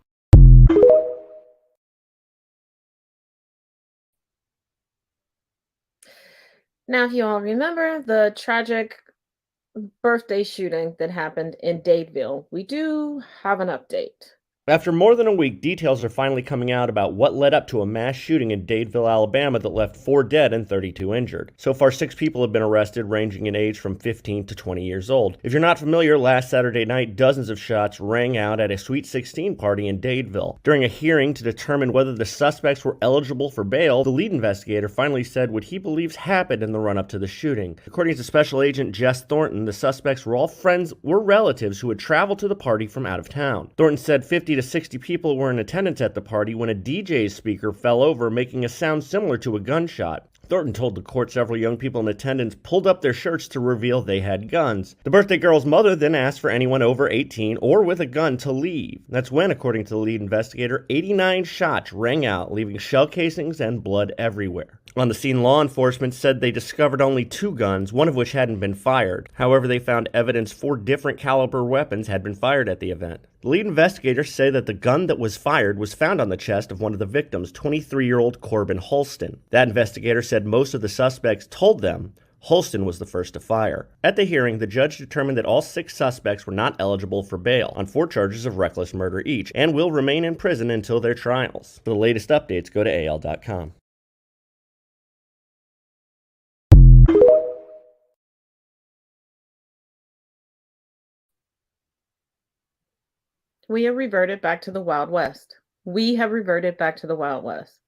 Now, if you all remember the tragic birthday shooting that happened in Dadeville, we do have an update. After more than a week, details are finally coming out about what led up to a mass shooting in Dadeville, Alabama that left 4 dead and 32 injured. So far, 6 people have been arrested, ranging in age from 15 to 20 years old. If you're not familiar, last Saturday night, dozens of shots rang out at a Sweet 16 party in Dadeville. During a hearing to determine whether the suspects were eligible for bail, the lead investigator finally said what he believes happened in the run-up to the shooting. According to Special Agent Jess Thornton, the suspects were all friends or relatives who had traveled to the party from out of town. Thornton said 50 to 60 people were in attendance at the party when a DJ's speaker fell over, making a sound similar to a gunshot. Thornton told the court several young people in attendance pulled up their shirts to reveal they had guns. The birthday girl's mother then asked for anyone over 18 or with a gun to leave. That's when, according to the lead investigator, 89 shots rang out, leaving shell casings and blood everywhere. On the scene, law enforcement said they discovered only 2 guns, one of which hadn't been fired. However, they found evidence 4 different caliber weapons had been fired at the event. The lead investigators say that the gun that was fired was found on the chest of one of the victims, 23-year-old Corbin Holston. That investigator said most of the suspects told them Holston was the first to fire. At the hearing, the judge determined that all 6 suspects were not eligible for bail on 4 charges of reckless murder each and will remain in prison until their trials. For the latest updates, go to AL.com. We have reverted back to the Wild West. We have reverted back to the Wild West.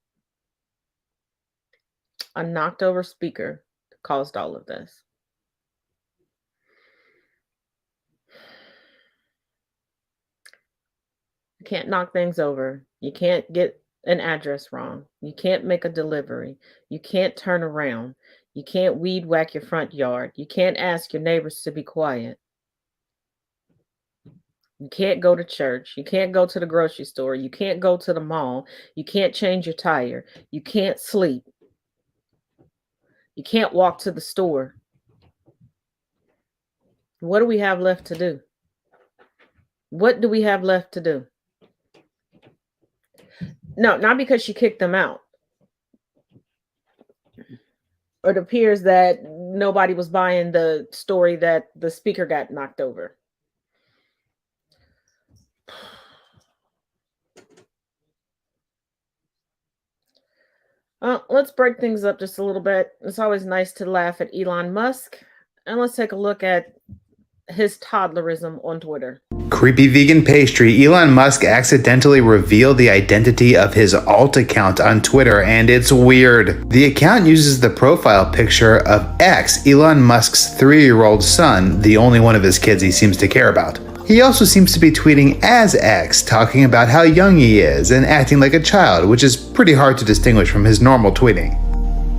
A knocked over speaker caused all of this. You can't knock things over. You can't get an address wrong. You can't make a delivery. You can't turn around. You can't weed whack your front yard. You can't ask your neighbors to be quiet. You can't go to church. You can't go to the grocery store. You can't go to the mall. You can't change your tire. You can't sleep. You can't walk to the store. What do we have left to do? What do we have left to do? No, not because she kicked them out. It appears that nobody was buying the story that the speaker got knocked over. Let's break things up just a little bit. It's always nice to laugh at Elon Musk. And let's take a look at his toddlerism on Twitter. Creepy vegan pastry. Elon Musk accidentally revealed the identity of his alt account on Twitter, and it's weird. The account uses the profile picture of X, Elon Musk's 3-year-old son, the only one of his kids he seems to care about. He also seems to be tweeting as X, talking about how young he is and acting like a child, which is pretty hard to distinguish from his normal tweeting.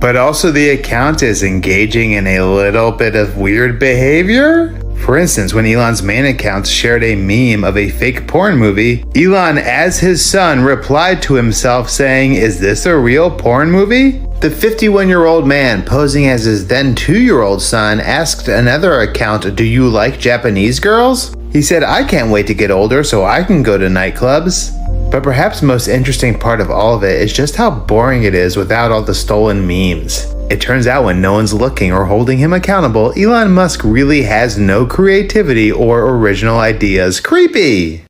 But also the account is engaging in a little bit of weird behavior. For instance, when Elon's main account shared a meme of a fake porn movie, Elon, as his son, replied to himself saying, "Is this a real porn movie?" The 51-year-old man, posing as his then 2-year-old son, asked another account, "Do you like Japanese girls?" He said, "I can't wait to get older so I can go to nightclubs." But perhaps the most interesting part of all of it is just how boring it is without all the stolen memes. It turns out when no one's looking or holding him accountable, Elon Musk really has no creativity or original ideas. Creepy!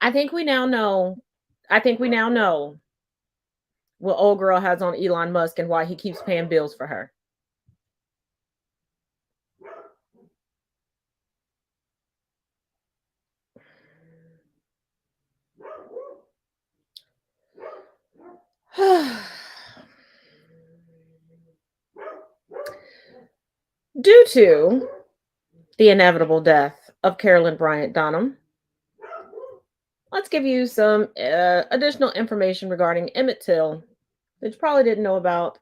I think we now know what old girl has on Elon Musk and why he keeps paying bills for her. Due to the inevitable death of Carolyn Bryant Donham, let's give you some additional information regarding Emmet Till that you probably didn't know about.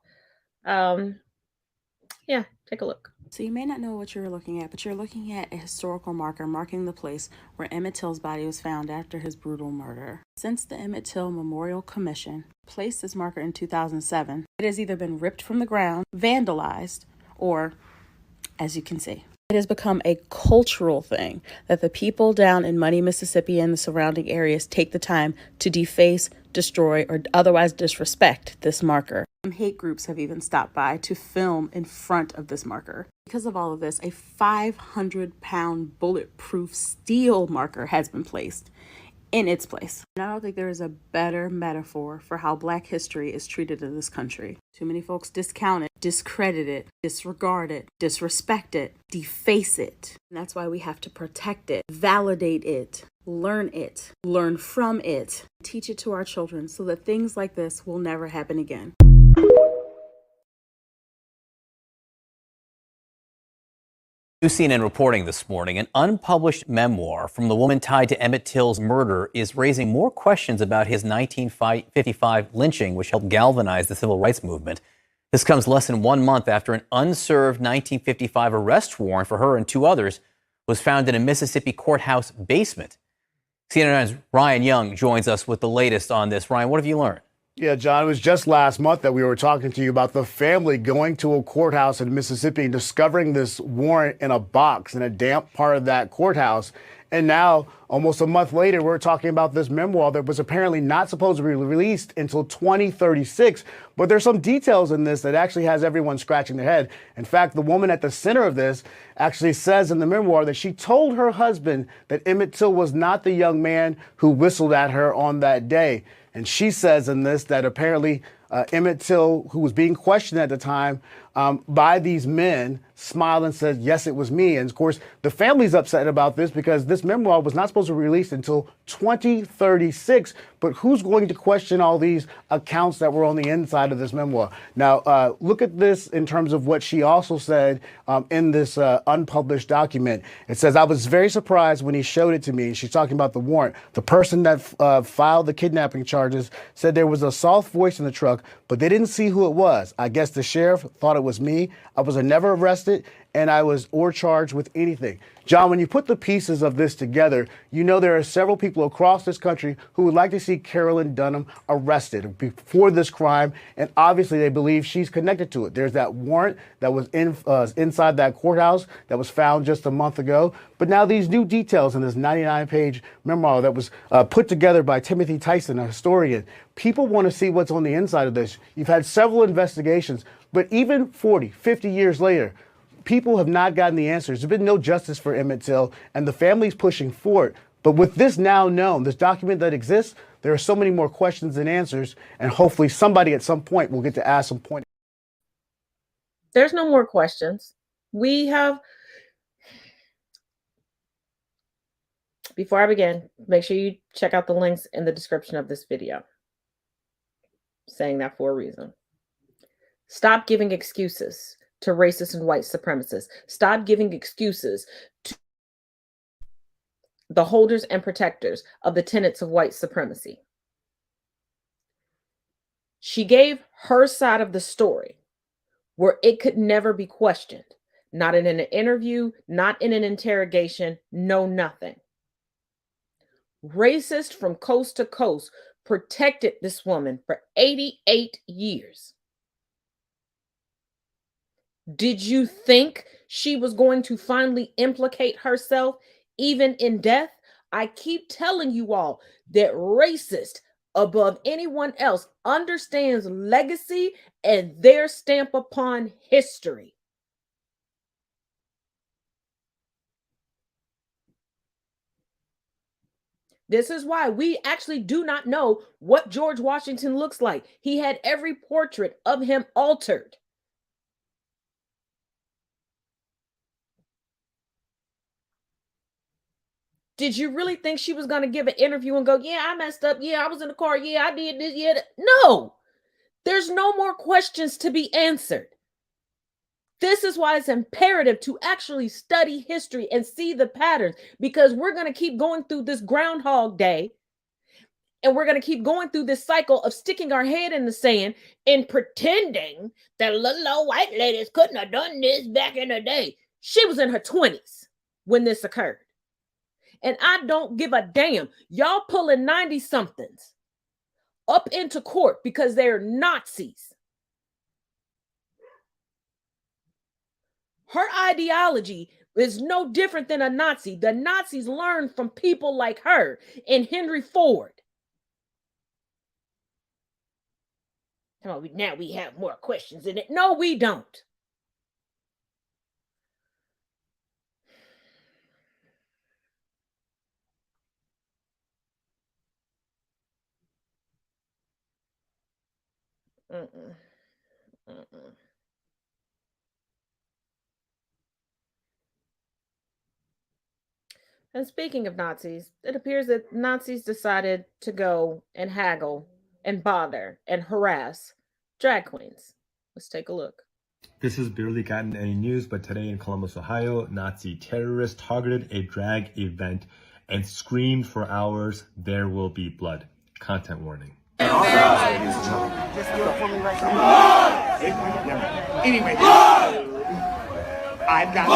Yeah, take a look. So you may not know what you're looking at, but you're looking at a historical marker marking the place where Emmet Till's body was found after his brutal murder. Since the Emmet Till Memorial Commission placed this marker in 2007, it has either been ripped from the ground, vandalized, or, as you can see, it has become a cultural thing that the people down in Money, Mississippi and the surrounding areas take the time to deface, destroy, or otherwise disrespect this marker. Some hate groups have even stopped by to film in front of this marker. Because of all of this, a 500-pound bulletproof steel marker has been placed in its place. And I don't think there is a better metaphor for how Black history is treated in this country. Too many folks discount it, discredit it, disregard it, disrespect it, deface it. And that's why we have to protect it, validate it, learn from it, teach it to our children so that things like this will never happen again. New CNN reporting this morning, an unpublished memoir from the woman tied to Emmet Till's murder is raising more questions about his 1955 lynching, which helped galvanize the civil rights movement. This comes less than 1 month after an unserved 1955 arrest warrant for her and 2 others was found in a Mississippi courthouse basement. CNN's Ryan Young joins us with the latest on this. Ryan, what have you learned? Yeah, John, it was just last month that we were talking to you about the family going to a courthouse in Mississippi and discovering this warrant in a box in a damp part of that courthouse. And now, almost a month later, we're talking about this memoir that was apparently not supposed to be released until 2036. But there's some details in this that actually has everyone scratching their head. In fact, the woman at the center of this actually says in the memoir that she told her husband that Emmet Till was not the young man who whistled at her on that day. And she says in this that apparently Emmet Till, who was being questioned at the time by these men, smiled and said, yes, it was me. And of course, the family's upset about this because this memoir was not supposed to be released until 2036. But who's going to question all these accounts that were on the inside of this memoir? Now, look at this in terms of what she also said in this unpublished document. It says, I was very surprised when he showed it to me. She's talking about the warrant. The person that filed the kidnapping charges said there was a soft voice in the truck, but they didn't see who it was. I guess the sheriff thought it was me. I was never arrested, and I was or charged with anything. John, when you put the pieces of this together, you know there are several people across this country who would like to see Carolyn Dunham arrested for this crime, and obviously they believe she's connected to it. There's that warrant that was inside that courthouse that was found just a month ago, but now these new details in this 99-page memoir that was put together by Timothy Tyson, a historian. People want to see what's on the inside of this. You've had several investigations, but even 40, 50 years later, people have not gotten the answers. There's been no justice for Emmet Till, and the family's pushing for it. But with this now known, this document that exists, there are so many more questions than answers, and hopefully somebody at some point will get to ask some point. There's no more questions. We have... Before I begin, make sure you check out the links in the description of this video. I'm saying that for a reason. Stop giving excuses to racists and white supremacists. Stop giving excuses to the holders and protectors of the tenets of white supremacy. She gave her side of the story where it could never be questioned. Not in an interview, not in an interrogation, no nothing. Racist from coast to coast protected this woman for 88 years. Did you think she was going to finally implicate herself even in death? I keep telling you all that racist above anyone else understands legacy and their stamp upon history. This is why we actually do not know what George Washington looks like. He had every portrait of him altered. Did you really think she was going to give an interview and go, yeah, I messed up. Yeah, I was in the car. Yeah, I did this. Yeah. No, there's no more questions to be answered. This is why it's imperative to actually study history and see the patterns, because we're going to keep going through this Groundhog Day, and we're going to keep going through this cycle of sticking our head in the sand and pretending that little old white ladies couldn't have done this back in the day. She was in her 20s when this occurred. And I don't give a damn. Y'all pulling 90-somethings up into court because they're Nazis. Her ideology is no different than a Nazi. The Nazis learned from people like her and Henry Ford. Now we have more questions in it. No, we don't. And speaking of Nazis, it appears that Nazis decided to go and haggle and bother and harass drag queens. Let's take a look. This has barely gotten any news, but today in Columbus, Ohio, Nazi terrorists targeted a drag event and screamed for hours, "There will be blood." Content warning. Anyway, I've got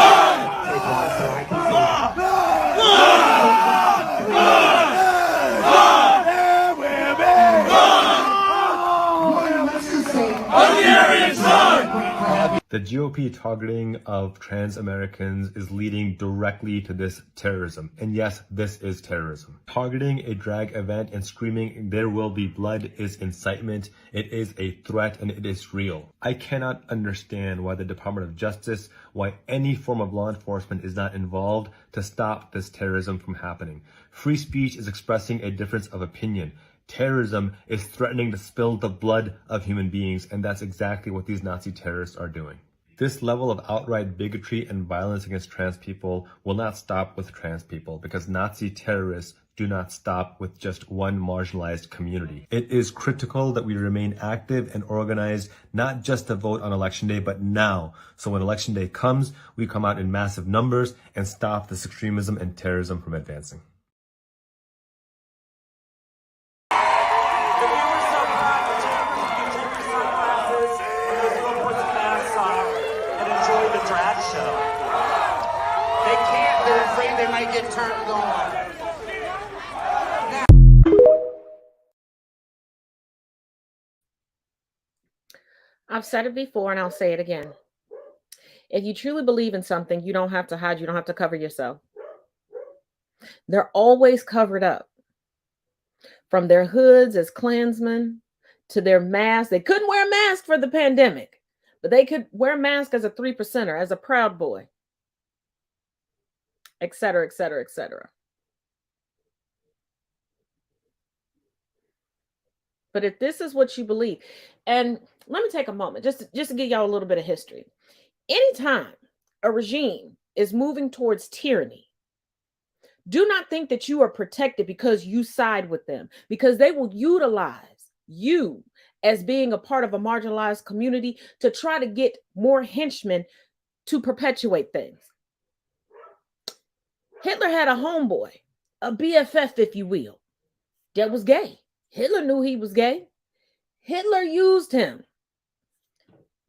The GOP targeting of trans Americans is leading directly to this terrorism. And yes, this is terrorism. Targeting a drag event and screaming "there will be blood" is incitement. It is a threat and it is real. I cannot understand why the Department of Justice, why any form of law enforcement is not involved to stop this terrorism from happening. Free speech is expressing a difference of opinion. Terrorism is threatening to spill the blood of human beings, and that's exactly what these Nazi terrorists are doing. This level of outright bigotry and violence against trans people will not stop with trans people, because Nazi terrorists do not stop with just one marginalized community. It is critical that we remain active and organized, not just to vote on Election Day, but now. So when Election Day comes, we come out in massive numbers and stop this extremism and terrorism from advancing. They might get turned on. I've said it before and I'll say it again. If you truly believe in something, you don't have to hide, you don't have to cover yourself. They're always covered up. From their hoods as Klansmen to their masks. They couldn't wear a mask for the pandemic, but they could wear a mask as a 3%er, as a Proud Boy, et cetera, et cetera, et cetera. But if this is what you believe, and let me take a moment just to give y'all a little bit of history. Anytime a regime is moving towards tyranny, do not think that you are protected because you side with them, because they will utilize you as being a part of a marginalized community to try to get more henchmen to perpetuate things. Hitler had a homeboy, a BFF, if you will, that was gay. Hitler knew he was gay. Hitler used him,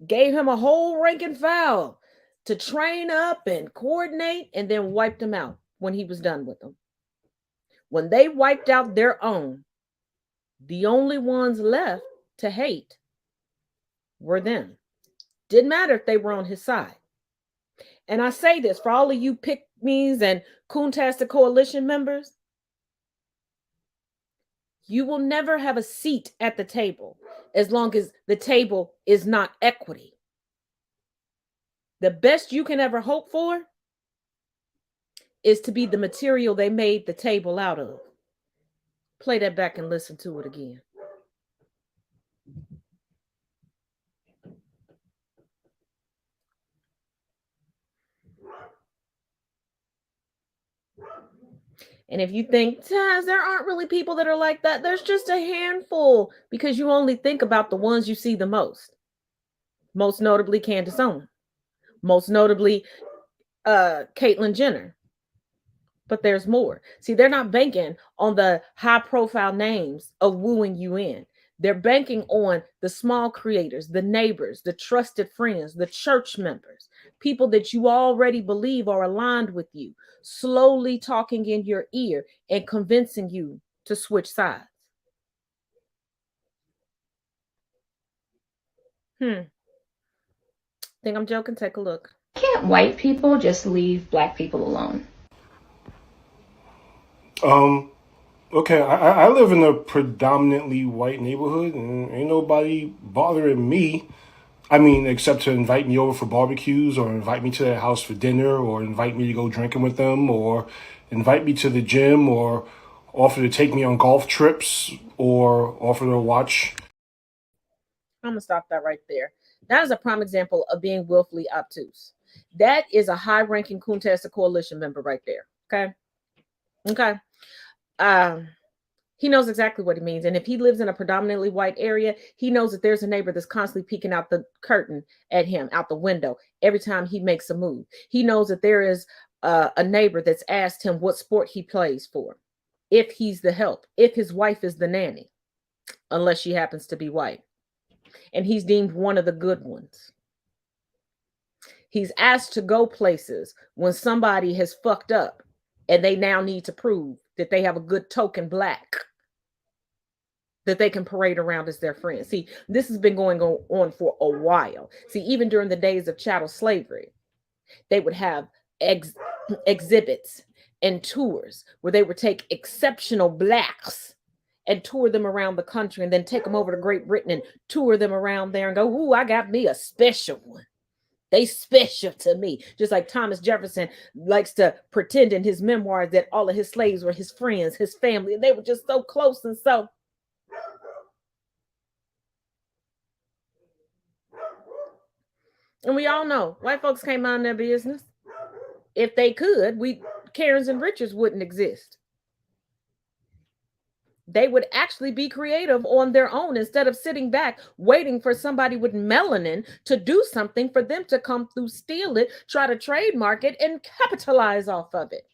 gave him a whole rank and file to train up and coordinate, and then wiped him out when he was done with them. When they wiped out their own, the only ones left to hate were them. Didn't matter if they were on his side. And I say this for all of you pick-me's and Coontastic Coalition members, you will never have a seat at the table as long as the table is not equity. The best you can ever hope for is to be the material they made the table out of. Play that back and listen to it again. And if you think, Taz, there aren't really people that are like that, there's just a handful, because you only think about the ones you see the most. Most notably, Candace Owens. Most notably, Caitlyn Jenner. But there's more. See, they're not banking on the high-profile names of wooing you in. They're banking on the small creators, the neighbors, the trusted friends, the church members, people that you already believe are aligned with you, slowly talking in your ear and convincing you to switch sides. Think I'm joking? Take a look. Can't white people just leave black people alone? Okay, I live in a predominantly white neighborhood, and ain't nobody bothering me. I mean, except to invite me over for barbecues, or invite me to their house for dinner, or invite me to go drinking with them, or invite me to the gym, or offer to take me on golf trips, or offer to watch. I'm going to stop that right there. That is a prime example of being willfully obtuse. That is a high-ranking Coontastic Coalition member right there. Okay? He knows exactly what it means. And if he lives in a predominantly white area, he knows that there's a neighbor that's constantly peeking out the curtain at him, out the window, every time he makes a move. He knows that there is a neighbor that's asked him what sport he plays for, if he's the help, if his wife is the nanny, unless she happens to be white. And he's deemed one of the good ones. He's asked to go places when somebody has fucked up and they now need to prove that they have a good token black that they can parade around as their friend. See, this has been going on for a while. See, even during the days of chattel slavery, they would have exhibits and tours where they would take exceptional blacks and tour them around the country, and then take them over to Great Britain and tour them around there and go, ooh, I got me a special one. They special to me. Just like Thomas Jefferson likes to pretend in his memoirs that all of his slaves were his friends, his family, and they were just so close and so. And we all know white folks came out in their business. If they could, Karens and Richards wouldn't exist. They would actually be creative on their own instead of sitting back waiting for somebody with melanin to do something for them to come through, steal it, try to trademark it, and capitalize off of it.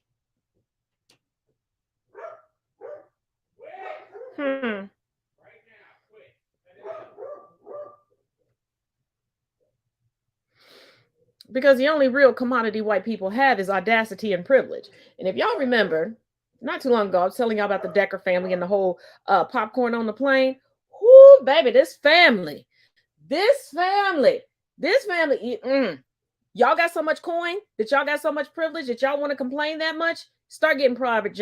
Because the only real commodity white people have is audacity and privilege. And if y'all remember, not too long ago, I was telling y'all about the Decker family and the whole popcorn on the plane. Whoo, baby, this family, y'all got so much coin, that y'all got so much privilege, that y'all want to complain that much. Start getting private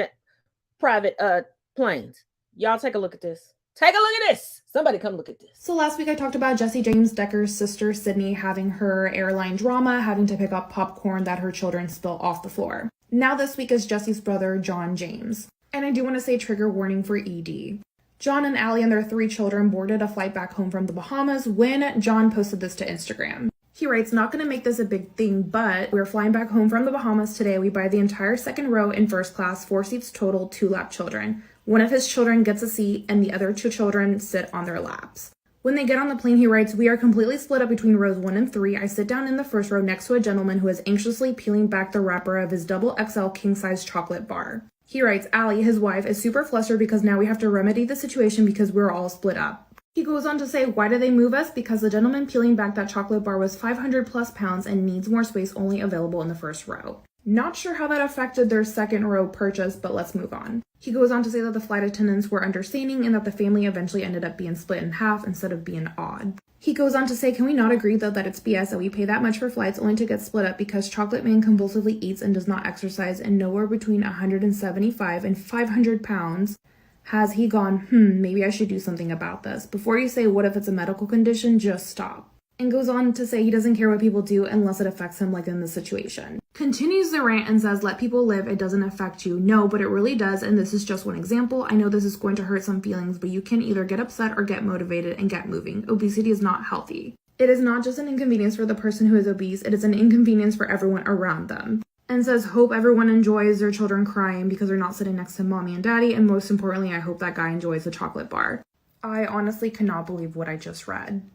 planes. Y'all take a look at this. Take a look at this. Somebody come look at this. So last week I talked about Jesse James Decker's sister, Sydney, having her airline drama, having to pick up popcorn that her children spill off the floor. Now this week is Jesse's brother, John James. And I do want to say trigger warning for ED. John and Allie and their 3 children boarded a flight back home from the Bahamas when John posted this to Instagram. He writes, not going to make this a big thing, but we're flying back home from the Bahamas today. We buy the entire second row in first class, 4 seats total, 2 lap children. One of his children gets a seat and the other 2 children sit on their laps. When they get on the plane, he writes, we are completely split up between rows 1 and 3. I sit down in the first row next to a gentleman who is anxiously peeling back the wrapper of his double XL king-size chocolate bar. He writes, Allie, his wife, is super flustered because now we have to remedy the situation because we're all split up. He goes on to say, why did they move us? Because the gentleman peeling back that chocolate bar was 500 plus pounds and needs more space only available in the first row. Not sure how that affected their second row purchase, but let's move on. He goes on to say that the flight attendants were understanding and that the family eventually ended up being split in half instead of being odd. He goes on to say, can we not agree though that it's BS that we pay that much for flights only to get split up because Chocolate Man compulsively eats and does not exercise, and nowhere between 175 and 500 pounds has he gone, maybe I should do something about this. Before you say, what if it's a medical condition, just stop. And goes on to say he doesn't care what people do unless it affects him, like in this situation. Continues the rant and says, let people live, it doesn't affect you. No, but it really does, and this is just one example. I know this is going to hurt some feelings, but you can either get upset or get motivated and get moving. Obesity is not healthy. It is not just an inconvenience for the person who is obese, it is an inconvenience for everyone around them. And says, hope everyone enjoys their children crying because they're not sitting next to mommy and daddy, and most importantly, I hope that guy enjoys the chocolate bar. I honestly cannot believe what I just read.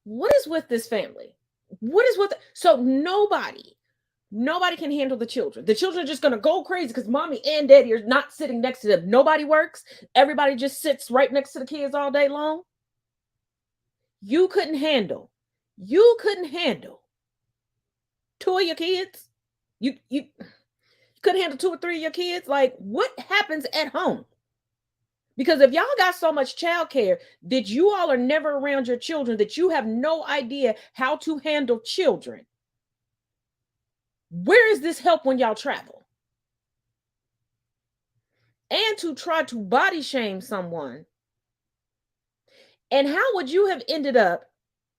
What is with this family? So nobody can handle the children. The children are just going to go crazy because mommy and daddy are not sitting next to them. Nobody works. Everybody just sits right next to the kids all day long. You couldn't handle 2 of your kids. You couldn't handle 2 or 3 of your kids. Like, what happens at home? Because if y'all got so much childcare that you all are never around your children, that you have no idea how to handle children, where is this help when y'all travel? And to try to body shame someone. And how would you have ended up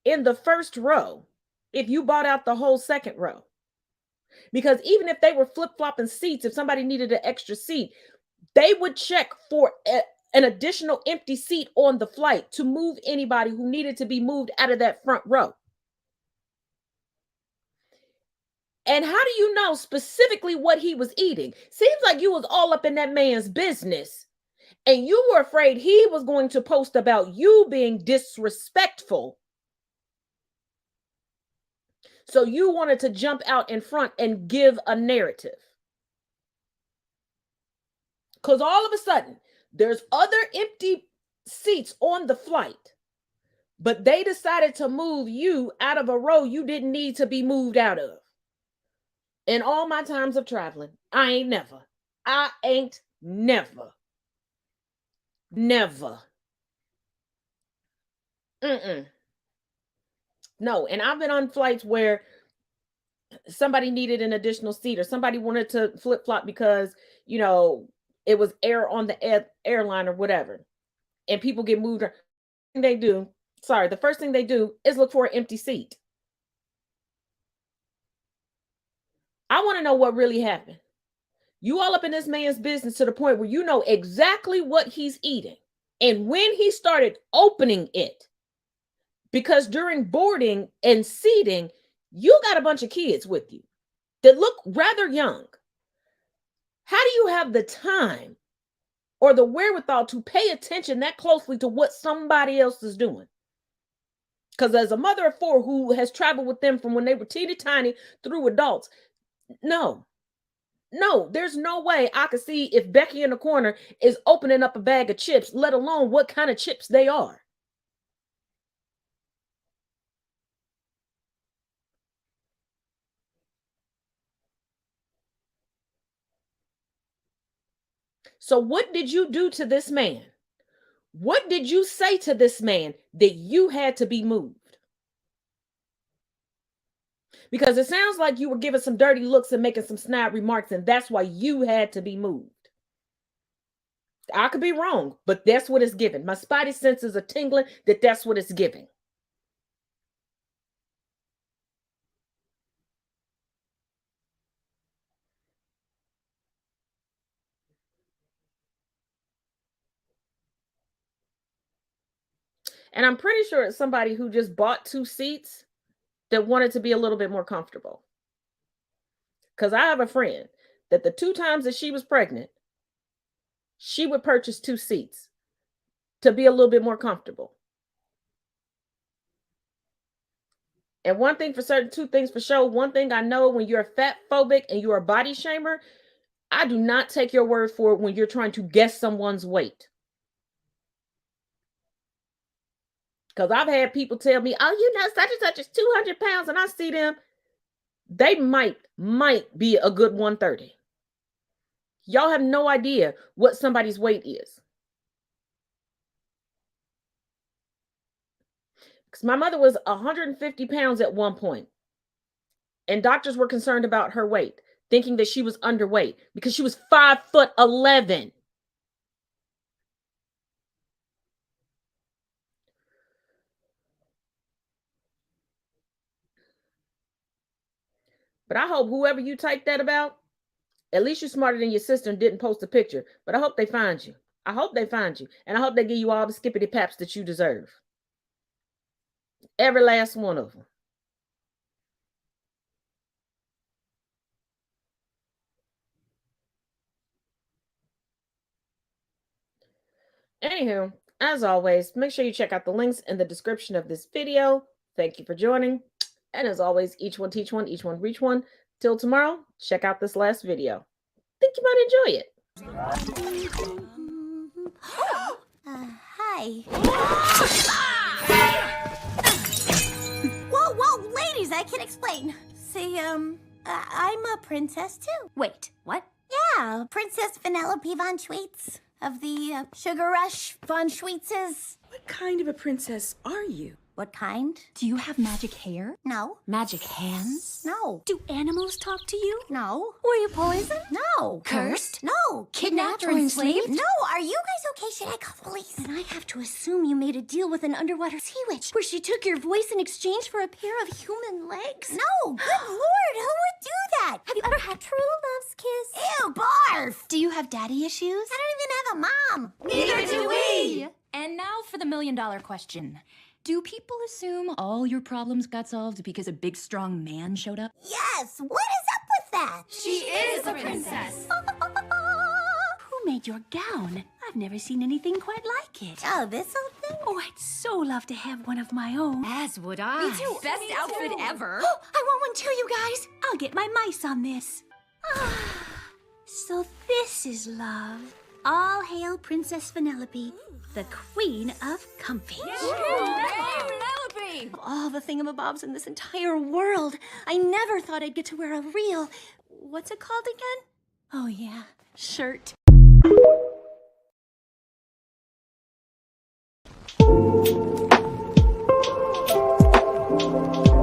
in the first row if you bought out the whole second row? Because even if they were flip-flopping seats, if somebody needed an extra seat, they would check for an additional empty seat on the flight to move anybody who needed to be moved out of that front row. And how do you know specifically what he was eating? Seems like you was all up in that man's business. And you were afraid he was going to post about you being disrespectful. So you wanted to jump out in front and give a narrative. Because all of a sudden, there's other empty seats on the flight. But they decided to move you out of a row you didn't need to be moved out of. In all my times of traveling, I ain't never. Never. No, and I've been on flights where somebody needed an additional seat or somebody wanted to flip-flop because, you know, it was air on the airline or whatever. And people get moved. The first thing they do is look for an empty seat. I want to know what really happened. You all up in this man's business to the point where you know exactly what he's eating and when he started opening it. Because during boarding and seating, you got a bunch of kids with you that look rather young. How do you have the time or the wherewithal to pay attention that closely to what somebody else is doing? Because as a mother of 4 who has traveled with them from when they were teeny tiny through adults, no, there's no way I could see if Becky in the corner is opening up a bag of chips, let alone what kind of chips they are. So what did you do to this man? What did you say to this man that you had to be moved? Because it sounds like you were giving some dirty looks and making some snide remarks, and that's why you had to be moved. I could be wrong, but that's what it's given. My spidey senses are tingling that that's what it's giving. And I'm pretty sure it's somebody who just bought 2 seats that wanted to be a little bit more comfortable. Because I have a friend that the 2 times that she was pregnant, she would purchase 2 seats to be a little bit more comfortable. And one thing for certain, 2 things for sure. One thing I know, when you're fat phobic and you're a body shamer, I do not take your word for it when you're trying to guess someone's weight. Because I've had people tell me, oh, you know, such and such is 200 pounds. And I see them, they might be a good 130. Y'all have no idea what somebody's weight is. Because my mother was 150 pounds at one point. And doctors were concerned about her weight, thinking that she was underweight because she was 5'11". But I hope whoever you typed that about, at least you're smarter than your sister and didn't post a picture. But I hope they find you. I hope they find you. And I hope they give you all the skippity paps that you deserve. Every last one of them. Anywho, as always, make sure you check out the links in the description of this video. Thank you for joining. And as always, each one teach one, each one reach one. Till tomorrow, check out this last video. Think you might enjoy it. Hi. Whoa, ladies, I can explain. See, I'm a princess too. Wait, what? Yeah, Princess Vanellope von Schweetz of the Sugar Rush von Schweetzes. What kind of a princess are you? What kind? Do you have magic hair? No. Magic hands? No. Do animals talk to you? No. Were you poisoned? No. Cursed? No. Kidnapped or enslaved? No. Are you guys okay? Should I call police? Then I have to assume you made a deal with an underwater sea witch where she took your voice in exchange for a pair of human legs? No. Good Lord, who would do that? Have you ever had true love's kiss? Ew, barf. Do you have daddy issues? I don't even have a mom. Neither do we. And now for the $1 million question. Do people assume all your problems got solved because a big, strong man showed up? Yes, what is up with that? She is a princess. Who made your gown? I've never seen anything quite like it. Oh, this old thing? Oh, I'd so love to have one of my own. As would I. Me too. Best Me outfit too. ever. Oh, I want one too, you guys. I'll get my mice on this. So this is love. All hail Princess Penelope, the queen of comfy. Penelope! Of all the thingamabobs in this entire world, I never thought I'd get to wear a real... What's it called again? Oh, yeah, shirt.